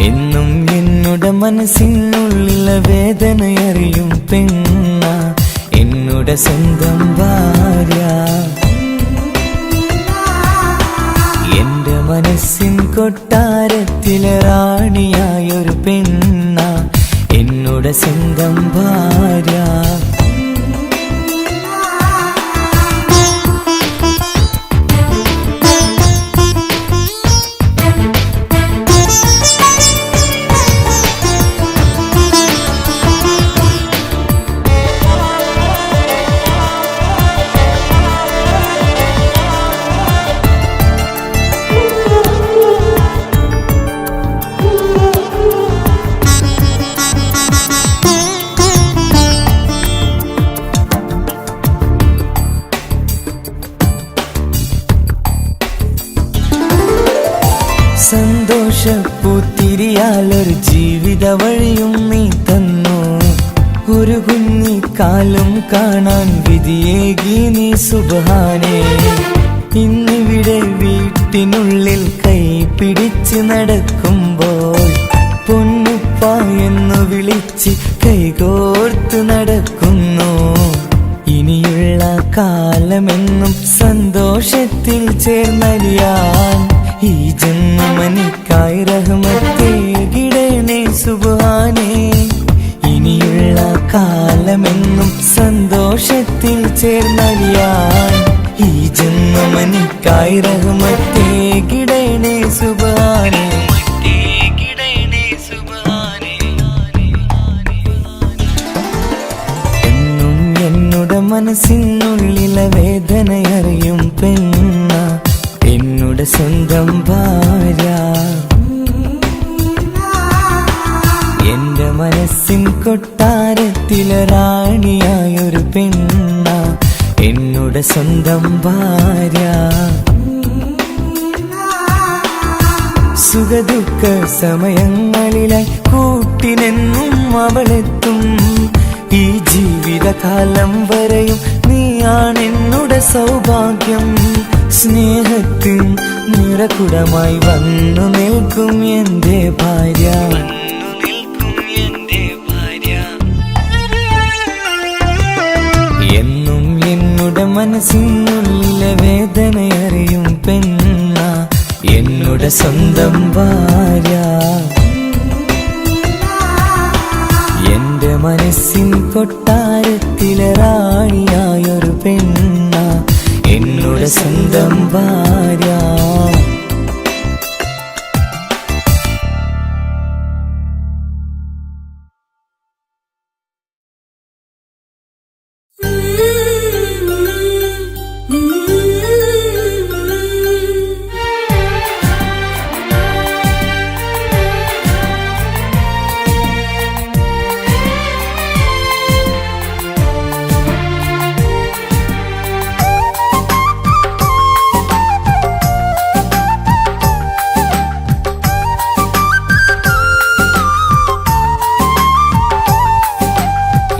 എന്നും എന്നുടെ മനസ്സിനുള്ളിലെ വേദനയറിയും പെണ്ണ എന്നുടെ സ്വന്തം ഭാര്യ. എന്റെ മനസ്സിൻ കൊട്ടാരത്തിലെ റാണിയായൊരു പെണ്ണ എന്നുടെ സ്വന്തം ഭാര്യ. സന്തോഷപ്പൂത്തിരിയാലൊരു ജീവിത വഴിയും നീ തന്നു. ഒരു കുഞ്ഞിക്കാലും കാണാൻ വിധിയേകി നീ സുബ്ഹാനേ. ഇന്നിവിടെ വീട്ടിനുള്ളിൽ കൈ പിടിച്ച് നടക്കുമ്പോൾ പൊന്നുപ്പ എന്നു വിളിച്ച് കൈകോർത്ത് നടക്കുന്നു. ഇനിയുള്ള കാലമെന്നും സന്തോഷത്തിൽ ചേർന്നലിയാൻ ഈ ജന്മനിക്കായി റഹ്മത്തേകിടണേ സുബ്ഹാനേ. ഇനിയുള്ള കാലമെന്നും സന്തോഷത്തിൽ ചേർന്നലിയാൻ ഈ ജന്മനിക്കായി റഹ്മത്തേകിടണേ സുബ്ഹാനേ. എന്നും എന്നുടെ മനസ്സിനുള്ളിലെ വേദനയറിയും പെണ്ണ എന്നുടെ സ്വന്തം ഭാര്യ. എന്റെ മനസ്സിൻ കൊട്ടാരത്തിലെ റാണിയായൊരു പെണ്ണ എന്നുടെ സ്വന്തം ഭാര്യ. സുഖദുഃഖ സമയങ്ങളിലായി കൂട്ടിനെന്നും അവളെത്തും. ഈ ജീവിതകാലം വരെയും നീയാണെന്നുടെ സൗഭാഗ്യം. സ്നേഹത്തിൻ നിറകുടമായി വന്നു നിൽക്കും എൻ്റെ ഭാര്യ. എന്നും എന്നുടെ മനസ്സിനുള്ളിലെ വേദനയറിയും പെണ്ണ എന്നുടെ സ്വന്തം ഭാര്യ. എന്റെ മനസ്സിൻ കൊട്ടാരത്തിലെ റാണിയായൊരു പെണ്ണ എന്നുടെ സ്വന്തം ഭാര്യ.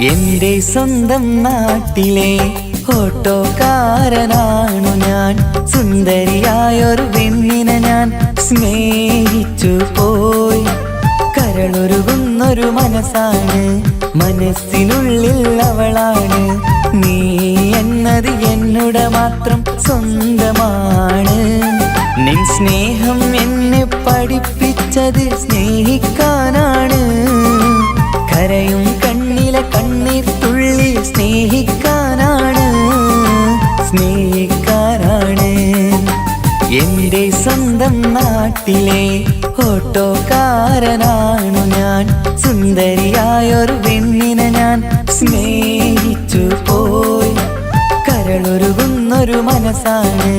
എന്റെ സ്വന്തം നാട്ടിലെ ഓട്ടോക്കാരനാണു ഞാൻ. സുന്ദരിയായൊരു പെണ്ണിനെ ഞാൻ സ്നേഹിച്ചു പോയി. കരളൊരുകുന്നൊരു മനസ്സാണ്, മനസ്സിനുള്ളിൽ അവളാണ്. നീ എന്നത് എന്നുടെ മാത്രം സ്വന്തമാണ്. നിൻ സ്നേഹം എന്നെ പഠിപ്പിച്ചത് സ്നേഹിക്കാനാണ്. കരയും കണ്ണിലെ കണ്ണീർ തുള്ളി സ്നേഹിക്കാനാണ്, സ്നേഹിക്കാനാണ്. എന്റെ സ്വന്തം നാട്ടിലെ ഓട്ടോക്കാരനാണു ഞാൻ. സുന്ദരിയായൊരു പെണ്ണിനെ ഞാൻ സ്നേഹിച്ചു പോയി. കരളൊരുകുന്നൊരു മനസ്സാണ്,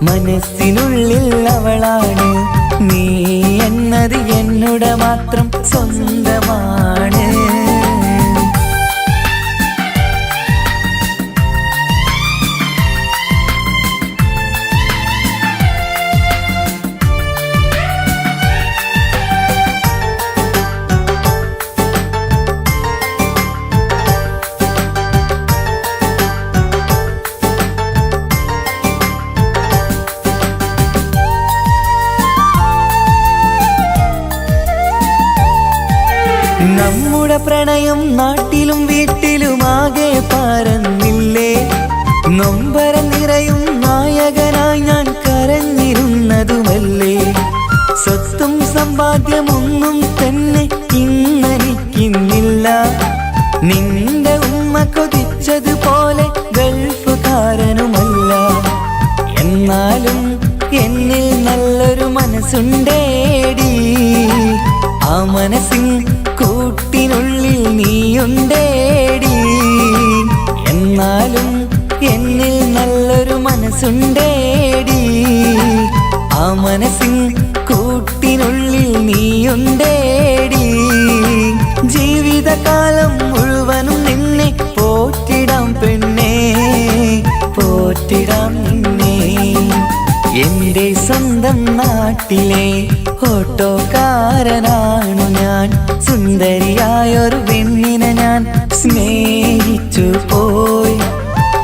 മനസ്സിനുള്ളിൽ അവളാണ്. നീ എന്നത് എന്നുടെ മാത്രം സ്വന്തമാണ്. നമ്മുടെ പ്രണയം നാട്ടിലും വീട്ടിലുമാകെ പരന്നില്ലേ. നൊമ്പരം നിറയും നായകനായി ഞാൻ കരഞ്ഞിരുന്നതുമല്ലേ. സ്വത്തും സമ്പാദ്യമൊന്നും തന്നെ ഇന്നെനിക്കിന്നില്ല. നിന്റെ ഉമ്മ കൊതിച്ചതുപോലെ ഗൾഫുകാരനുമല്ല. എന്നാലും എന്നിൽ നല്ലൊരു മനസ്സുണ്ടേടി. ആ മനസ്സിൻ കൂട്ടിനുള്ളിൽ നീയുണ്ടേടി. എന്നാലും എന്നിൽ നല്ലൊരു മനസ്സുണ്ടേടി. ആ മനസ്സിൻ കൂട്ടിനുള്ളിൽ നീയുണ്ടേടി. ജീവിതകാലം മുഴുവനും നിന്നെ പോറ്റിടാം പെണ്ണേ, പോറ്റിടാം നിന്നെ. എന്റെ സ്വന്തം നാട്ടിലെ ഓട്ടോക്കാരനാണു ഞാൻ. സുന്ദരിയായൊരു പെണ്ണിനെ ഞാൻ സ്നേഹിച്ചു പോയി.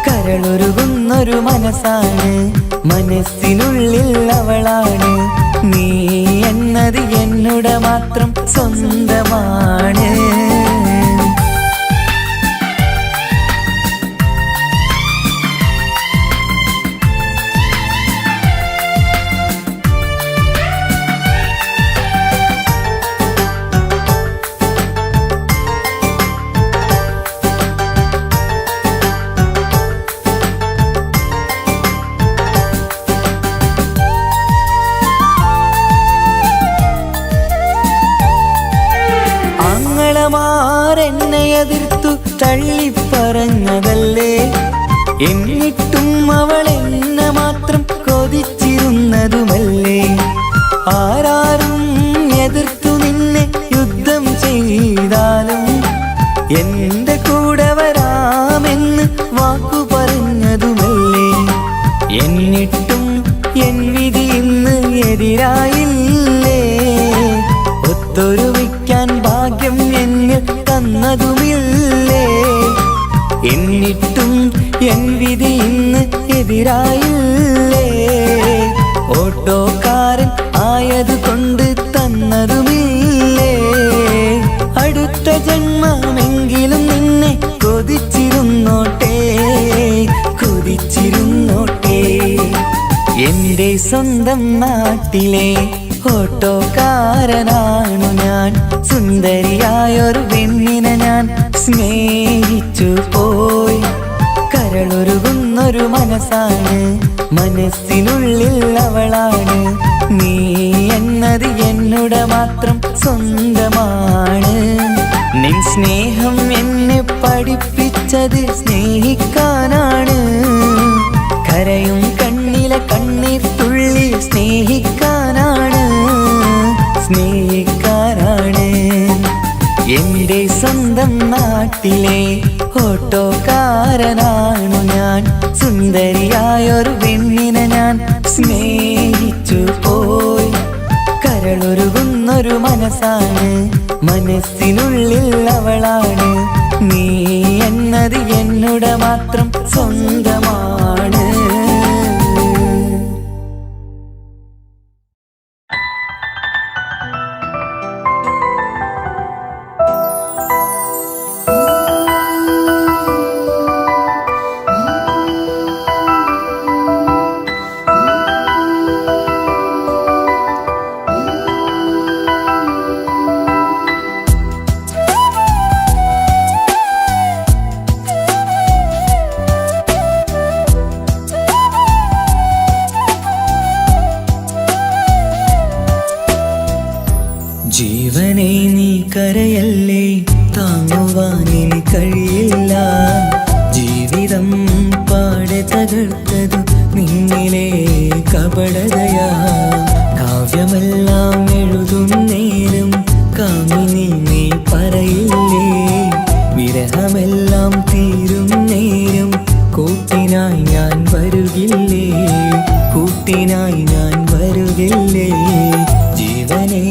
കരളൊരുകുന്നൊരു മനസ്സാണ്, മനസ്സിനുള്ളിൽ അവളാണ്. നീ എന്നത് എന്നുടെ മാത്രം സ്വന്തമാണ്. എന്നെ എതിർത്തു തള്ളിപ്പറഞ്ഞതല്ലേ. എന്നിട്ടും അവൾ എന്നെ മാത്രം കൊതിച്ചിരുന്നതുമല്ലേ. ആരാരും എതിർത്തു നിന്നെ യുദ്ധം ചെയ്താലും എന്റെ കൂടെ വരാമെന്ന് വാക്കു പറഞ്ഞതുമല്ലേ. എന്നിട്ടും എൻ വിധി ഇന്ന് എതിരായില്ലേ. ഒത്തൊരുമിക്കാൻ ഭാഗ്യം എന്നിൽ തന്നതുമില്ലേ. എന്നിട്ടും എൻ വിധി ഇന്ന് എതിരായില്ലേ. ഓട്ടോക്കാരൻ ആയതുകൊണ്ട് തന്നതുമില്ലേ. അടുത്ത ജന്മമെങ്കിലും നിന്നെ കൊതിച്ചിരുന്നോട്ടെ, കൊതിച്ചിരുന്നോട്ടെ. എന്റെ സ്വന്തം നാട്ടിലെ ഓട്ടോക്കാരനാണു ഞാൻ. സുന്ദരിയായൊരു പെണ്ണിനെ ഞാൻ സ്നേഹിച്ചു പോയി. കരളൊരുകുന്നൊരു മനസ്സാണ്, മനസ്സിനുള്ളിൽ അവളാണ്. നീ എന്നത് എന്നുടെ മാത്രം സ്വന്തമാണ്. നിൻ സ്നേഹം എന്നെ പഠിപ്പിച്ചത് സ്നേഹിക്കാനാണ്. കരയും കണ്ണിലെ കണ്ണീർ തുള്ളി സ്നേഹിക്കാനാണ്, സ്നേഹിക്കാനാണ്. എന്റെ സ്വന്തം നാട്ടിലെ ഓട്ടോക്കാരനാണു ഞാൻ. സുന്ദരിയായൊരു പെണ്ണിനെ ഞാൻ സ്നേഹിച്ചു പോയി. കരളൊരുകുന്നൊരു മനസ്സാണ്, മനസ്സിനുള്ളിൽ അവളാണ്. നീ എന്നത് എന്നോട് മാത്രം സ്വന്തമാണ്. ജീവനെ നീ കരയല്ലേ, താങ്ങുവാനിനി കഴിയില്ല. ജീവിതം പാടെ തകർത്തതു നിന്നിലെ കപടതയാ. കാവ്യമെല്ലാം എഴുതും നേരം കാമിനി നീ പറയില്ലേ. വിരഹമെല്ലാം തീരും നേരം കൂട്ടിനായി ഞാൻ വരുകില്ലേ, കൂട്ടിനായി ഞാൻ വരുകില്ലേ. ജീവനേ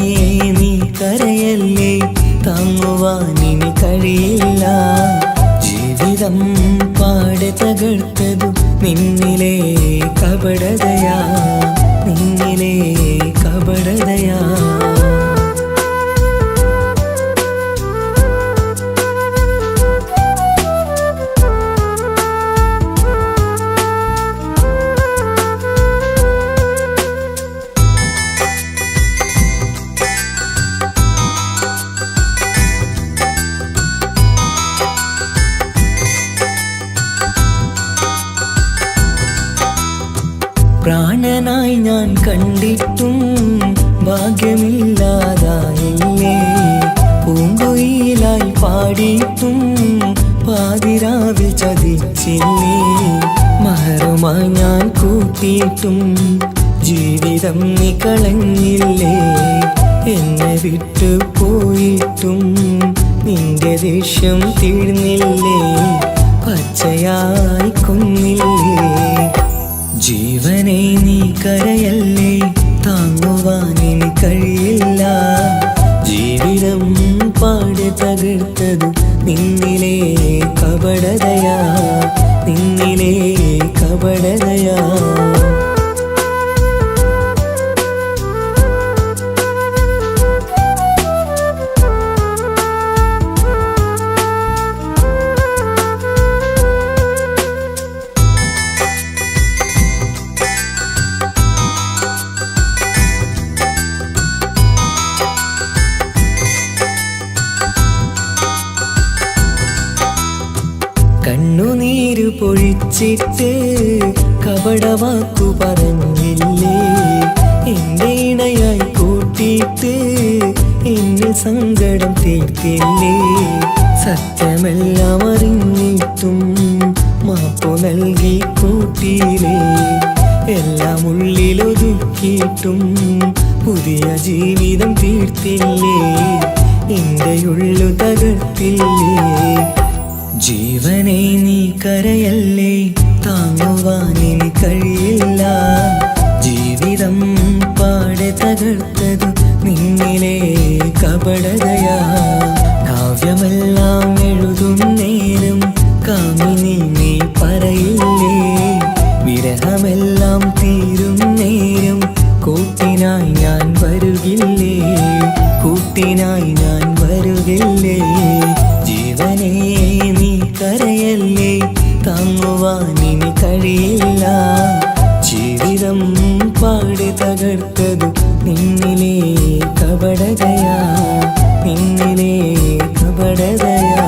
നീ കരയല്ലേ, താങ്ങുവാനിനി കഴിയില്ല. ജീവിതം പാടെ തകർത്തതു നിന്നിലെ കപടതയാ, നിന്നിലെ കപടതയാ. പ്രാണനായി ഞാൻ കണ്ടിട്ടും ഭാഗ്യമില്ലാതായില്ലേ. പൂങ്കുയിലായി പാടിയിട്ടും പാതിരാവിൽ ചതിച്ചില്ലേ. മഹറുമായി ഞാൻ കൂട്ടിയിട്ടും ജീവിതം നീ കളഞ്ഞില്ലേ. എന്നെ വിട്ടു പോയിട്ടും നിന്റെ ദേഷ്യം തീർന്നില്ലേ, പച്ചയായി കൊന്നില്ലേ. ജീവനെ നീ കരയല്ലേ, താങ്ങുവാനിനി കഴിയില്ല. ജീവിതം പാടെ തകർത്തതു നിന്നിലെ കപടതയാ, നിന്നിലെ കപടതയാ. കണ്ണുനീരു പൊഴിച്ചിട്ട് കപടവാക്കു പറഞ്ഞില്ലേ. എന്റെ ഇണയായി കൂട്ടിയിട്ട് എന്നിൽ സങ്കടം തീർത്തില്ലേ. സത്യമെല്ലാം അറിഞ്ഞിട്ടും മാപ്പു നൽകി കൂട്ടിയില്ലേ. എല്ലാം ഉള്ളിലൊതുക്കിയിട്ടും പുതിയ ജീവിതം തീർത്തില്ലേ. എന്റെ ഉള്ളു തകർത്തില്ലേ. ജീവനെ നീ കരയല്ലേ, താങ്ങുവാനിനി കഴിയില്ല. ജീവിതം പാടെ തകർത്തതു നിന്നിലെ കപടതയാ. കാവ്യമെല്ലാം എഴുതും നേരം കാമിനി നീ പറയില്ലേ. വിരഹമെല്ലാം തീരും നേരം കൂട്ടിനായി ഞാൻ വരുകില്ലേ, കൂട്ടിനായി ഞാൻ വരുകില്ലേ. ജീവനേ നീ കരയല്ലേ, താങ്ങുവാനിനി കഴിയില്ല. ജീവിതം പാടെ തകർത്തതു നിന്നിലെ കപടതയാ, നിന്നിലെ കപടതയാ.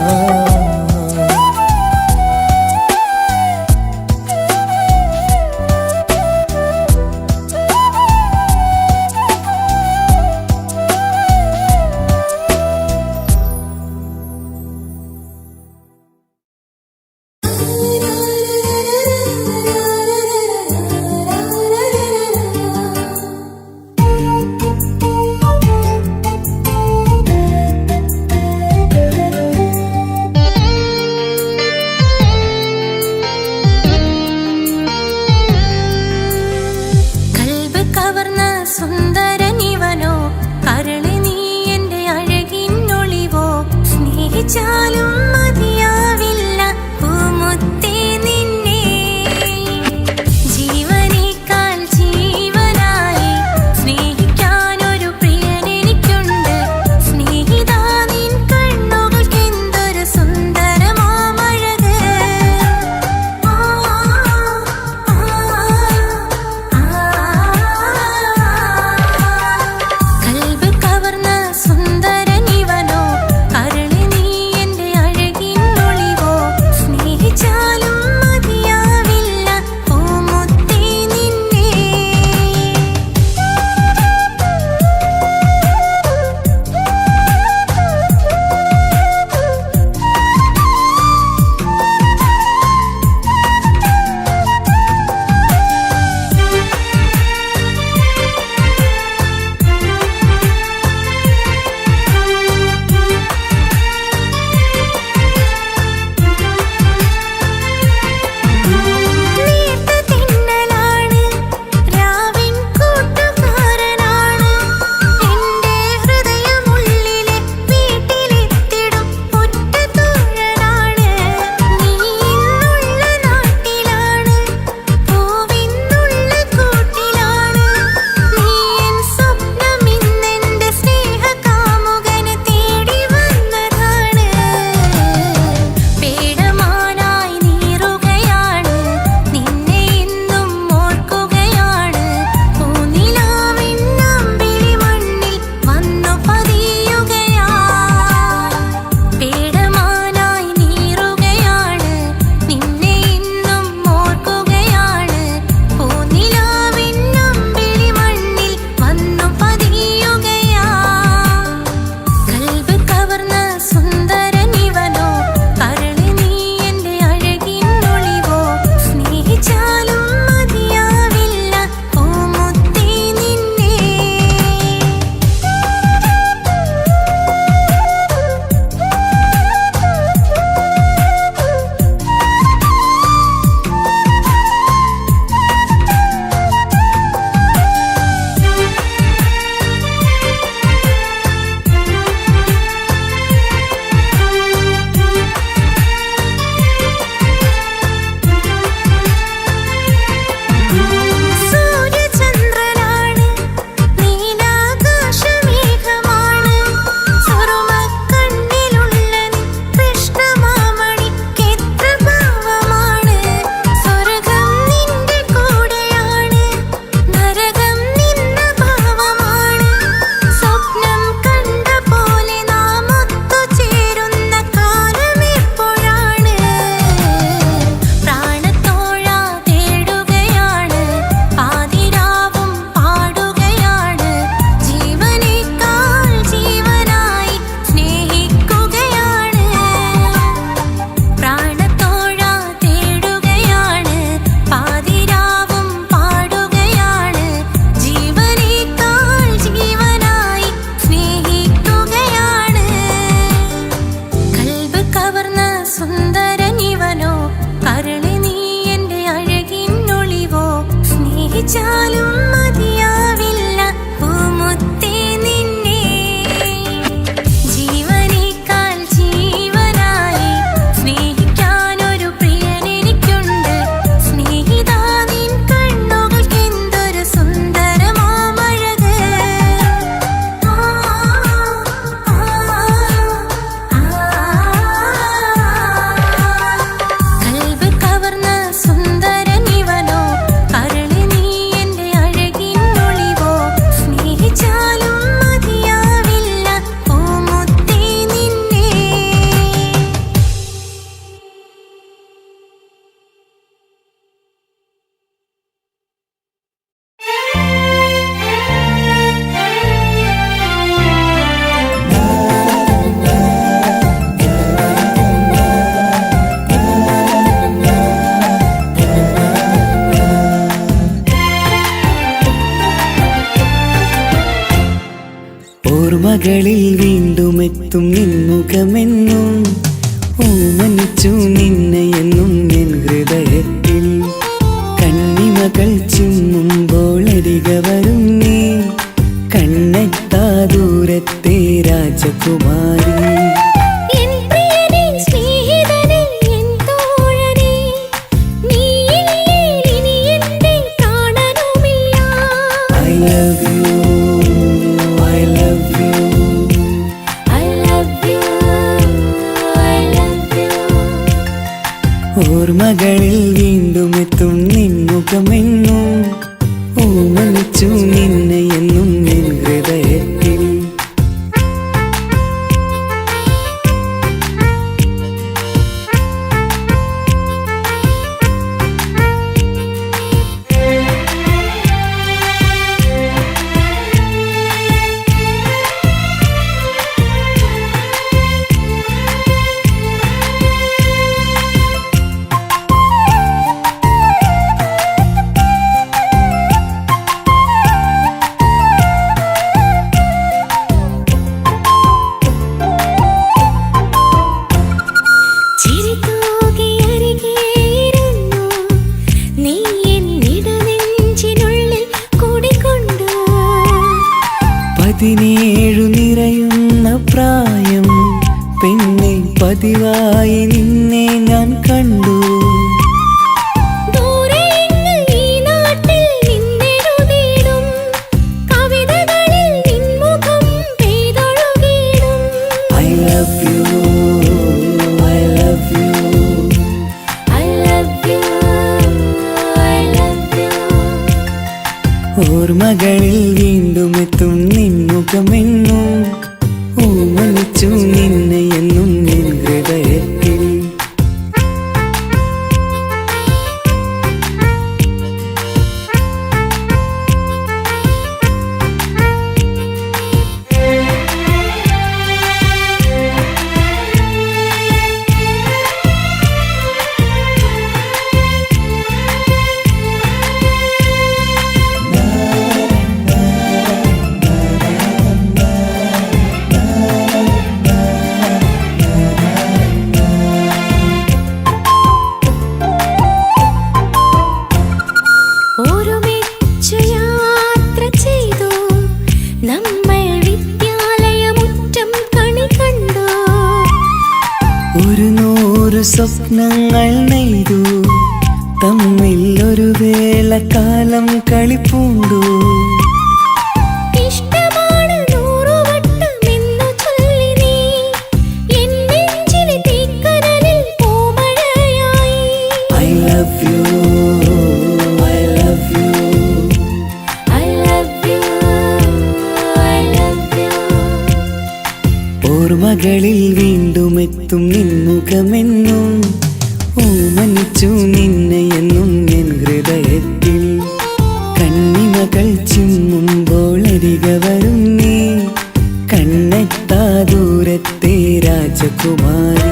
ഓർമ്മകളിൽ വീണ്ടും എത്തും നിൻമുഖമെന്നും ഓമനിച്ചു നിന്നെ എന്നും എൻ ഹൃദയത്തിൽ കണ്ണിമകൾ ചിമ്മുമ്പോൾ അരിക വരും നീ കണ്ണെത്താ ദൂരത്തെ രാജകുമാരി എൻ പ്രിയനേ സ്നേഹിതനേ എൻ തോഴനേ നീയില്ലേ ഇനി എന്റെ പ്രാണനുമില്ല I love you, I love you. I love you I love you ഓർമ്മകളിൽ വീണ്ടും എത്തും നിൻമുഖമെന്നും ഓമനിച്ചു നിന്നെ എന്നും എൻ ഹൃദയത്തിൽ ചിരിതൂകി അരികെയിരുന്നു നീ എന്നിടനെഞ്ചിനുള്ളിൽ കുടികൊണ്ടു 17 നിറയുന്ന പ്രായം പെണ്ണെ പതിവായി നിന്നെ ഞാൻ കണ്ടു ദൂരെയെങ്ങ് ഈ നാട്ടിൽ നിന്നെഴുതിയിടും കവിതകളിൽ നിൻമുഖം പെയ്തൊഴുകിയിടും I love you, I love you. I love you I love you ഓർമ്മകളിൽ വീണ്ടും എത്തും നിൻമുഖമെന്നും ഓമനിച്ചു നിന്നെ എന്നും എൻ ഹൃദയത്തിൽ ഒരുമിച്ചു യാത്ര ചെയ്തു നമ്മൾ വിദ്യാലയമുറ്റം കണി കണ്ടു 100 സ്വപ്നങ്ങൾ നെയ്തു തമ്മിൽ ഒരു വേള കാലം കളിപ്പൂണ്ടു ഇഷ്ടമാണ് 100 വട്ടമെന്നു ചൊല്ലി നീ എൻ നെഞ്ചിലെ തീക്കനലിൽ പൂമഴയായി I love you, I love you. I love you I love you ഓർമ്മകളിൽ വീണ്ടും എത്തും നിൻമുഖമെന്നും ഓമനിച്ചു നിന്നെ എന്നും എൻ ഹൃദയത്തിൽ കണ്ണിമകൾ ചിമ്മുമ്പോൾ അരിക വരും നീ കണ്ണെത്താ ദൂരത്തെ രാജകുമാരി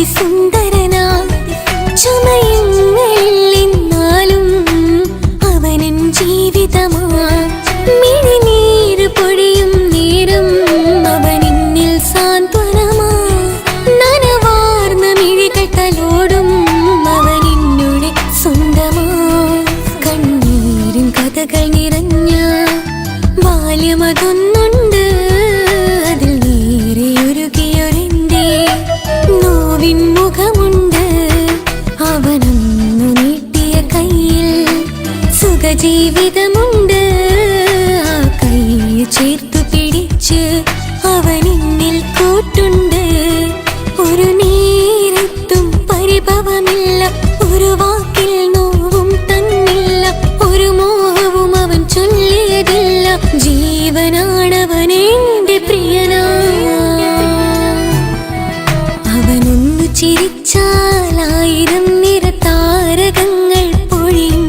അതിസുന്ദരനാ ചമയങ്ങളിൽ എന്നാലും അവനൻ ജീവിതമാ മിഴിനീര് പൊഴിയും നേരം അവനിന്നിൽ സാന്ത്വനമാ നനവാർന്ന മിഴികൾ തലോടും അവനിന്നുടെ സ്വന്തമാ കണ്ണീരും കഥകൾ നിറഞ്ഞ ബാല്യമതൊന്നുണ്ട് അതിൽ നേരെയൊരുകിയൊരെന്റെ നോവിൻ മുഖമുണ്ട് അവനൊന്നു നീട്ടിയ കയ്യിൽ സുഖജീവിതമുണ്ട് ആ കൈ ചേർത്തു പിടിച്ച് അവനിന്നിൽ കൂട്ടുണ്ട് ഒരു നേരത്തും പരിഭവമില്ല ഒരു വാക്കിൽ നോവും തന്നില്ല ഒരു മോഹവും അവൻ ചൊല്ലിയതില്ല ജീവനാണവനെന്റെ പ്രിയനാ അവനൊന്നു ചിരിച്ചാൽ 1000 നിറതാരകങ്ങൾ പൊഴിയും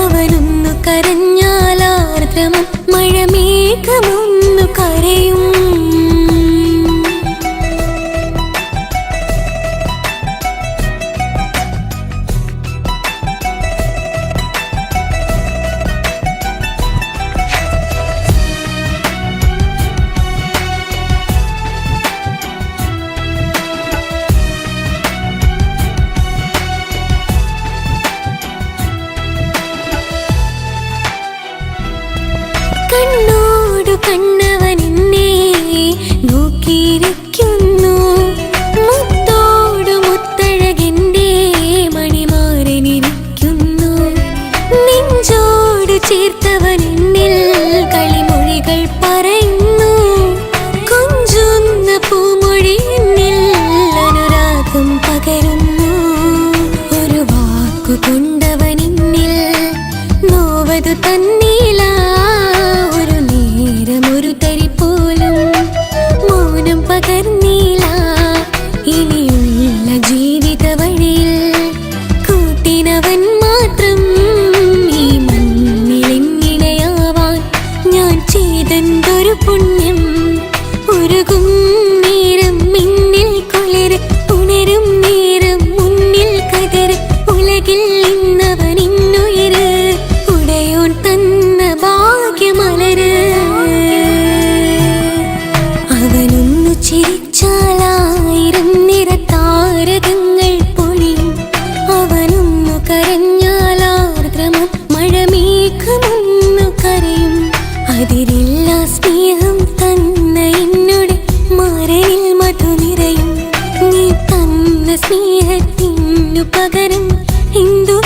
അവനൊന്നു കരഞ്ഞാൽ ആർദ്രമം മഴമേഘമൊന്നു കരയും കണ്ണോടു കണ്ണവനെന്നെ നോക്കിയിരിക്കുന്നു മുത്തോടു മുത്തഴകെന്റെ മണിമാരനിരിക്കുന്നു നെഞ്ചോട് ചേർത്തവനെന്നിൽ കളിമൊഴികൾ പറയുന്നു കൊഞ്ചുന്ന പൂമൊഴി എന്നിൽ അനുരാഗം പകരുന്നു ഒരു വാക്കു കൊണ്ടവനെന്നിൽ നോവതു തന്നീല ഒരു നേരമൊരു തരി പോലും മൗനം പകർന്നീല ഇനിയുള്ള ജീവിത വഴിയിൽ കൂട്ടിനവൻ മാത്രം ഈ മണ്ണിലെങ്ങിനെയാവാൻ ഞാൻ ചെയ്തെന്തൊരു പുണ്യം ഉരുകും നേരം മിന്നിൽ കുളിര് ഉണരും നേരം മുന്നിൽ കതിര് ഉലകിൽ ഇന്നവൻ ഇന്നുയിര് ഉടയോൻ തന്ന ഭാഗ്യമലര് അവനൊന്നു ചിരിച്ചാൽ 1000 നിറതാരകങ്ങൾ പൊഴിയും അവനൊന്നു കരഞ്ഞാൽ ആർദ്രമം മഴമേഘമൊന്നു കരയും അതിരില്ല സ്നേഹം തന്ന എന്നോട് മാരനിൽ മധു നിറയും നീ തന്ന സ്നേഹത്തിനു പകരം എന്തു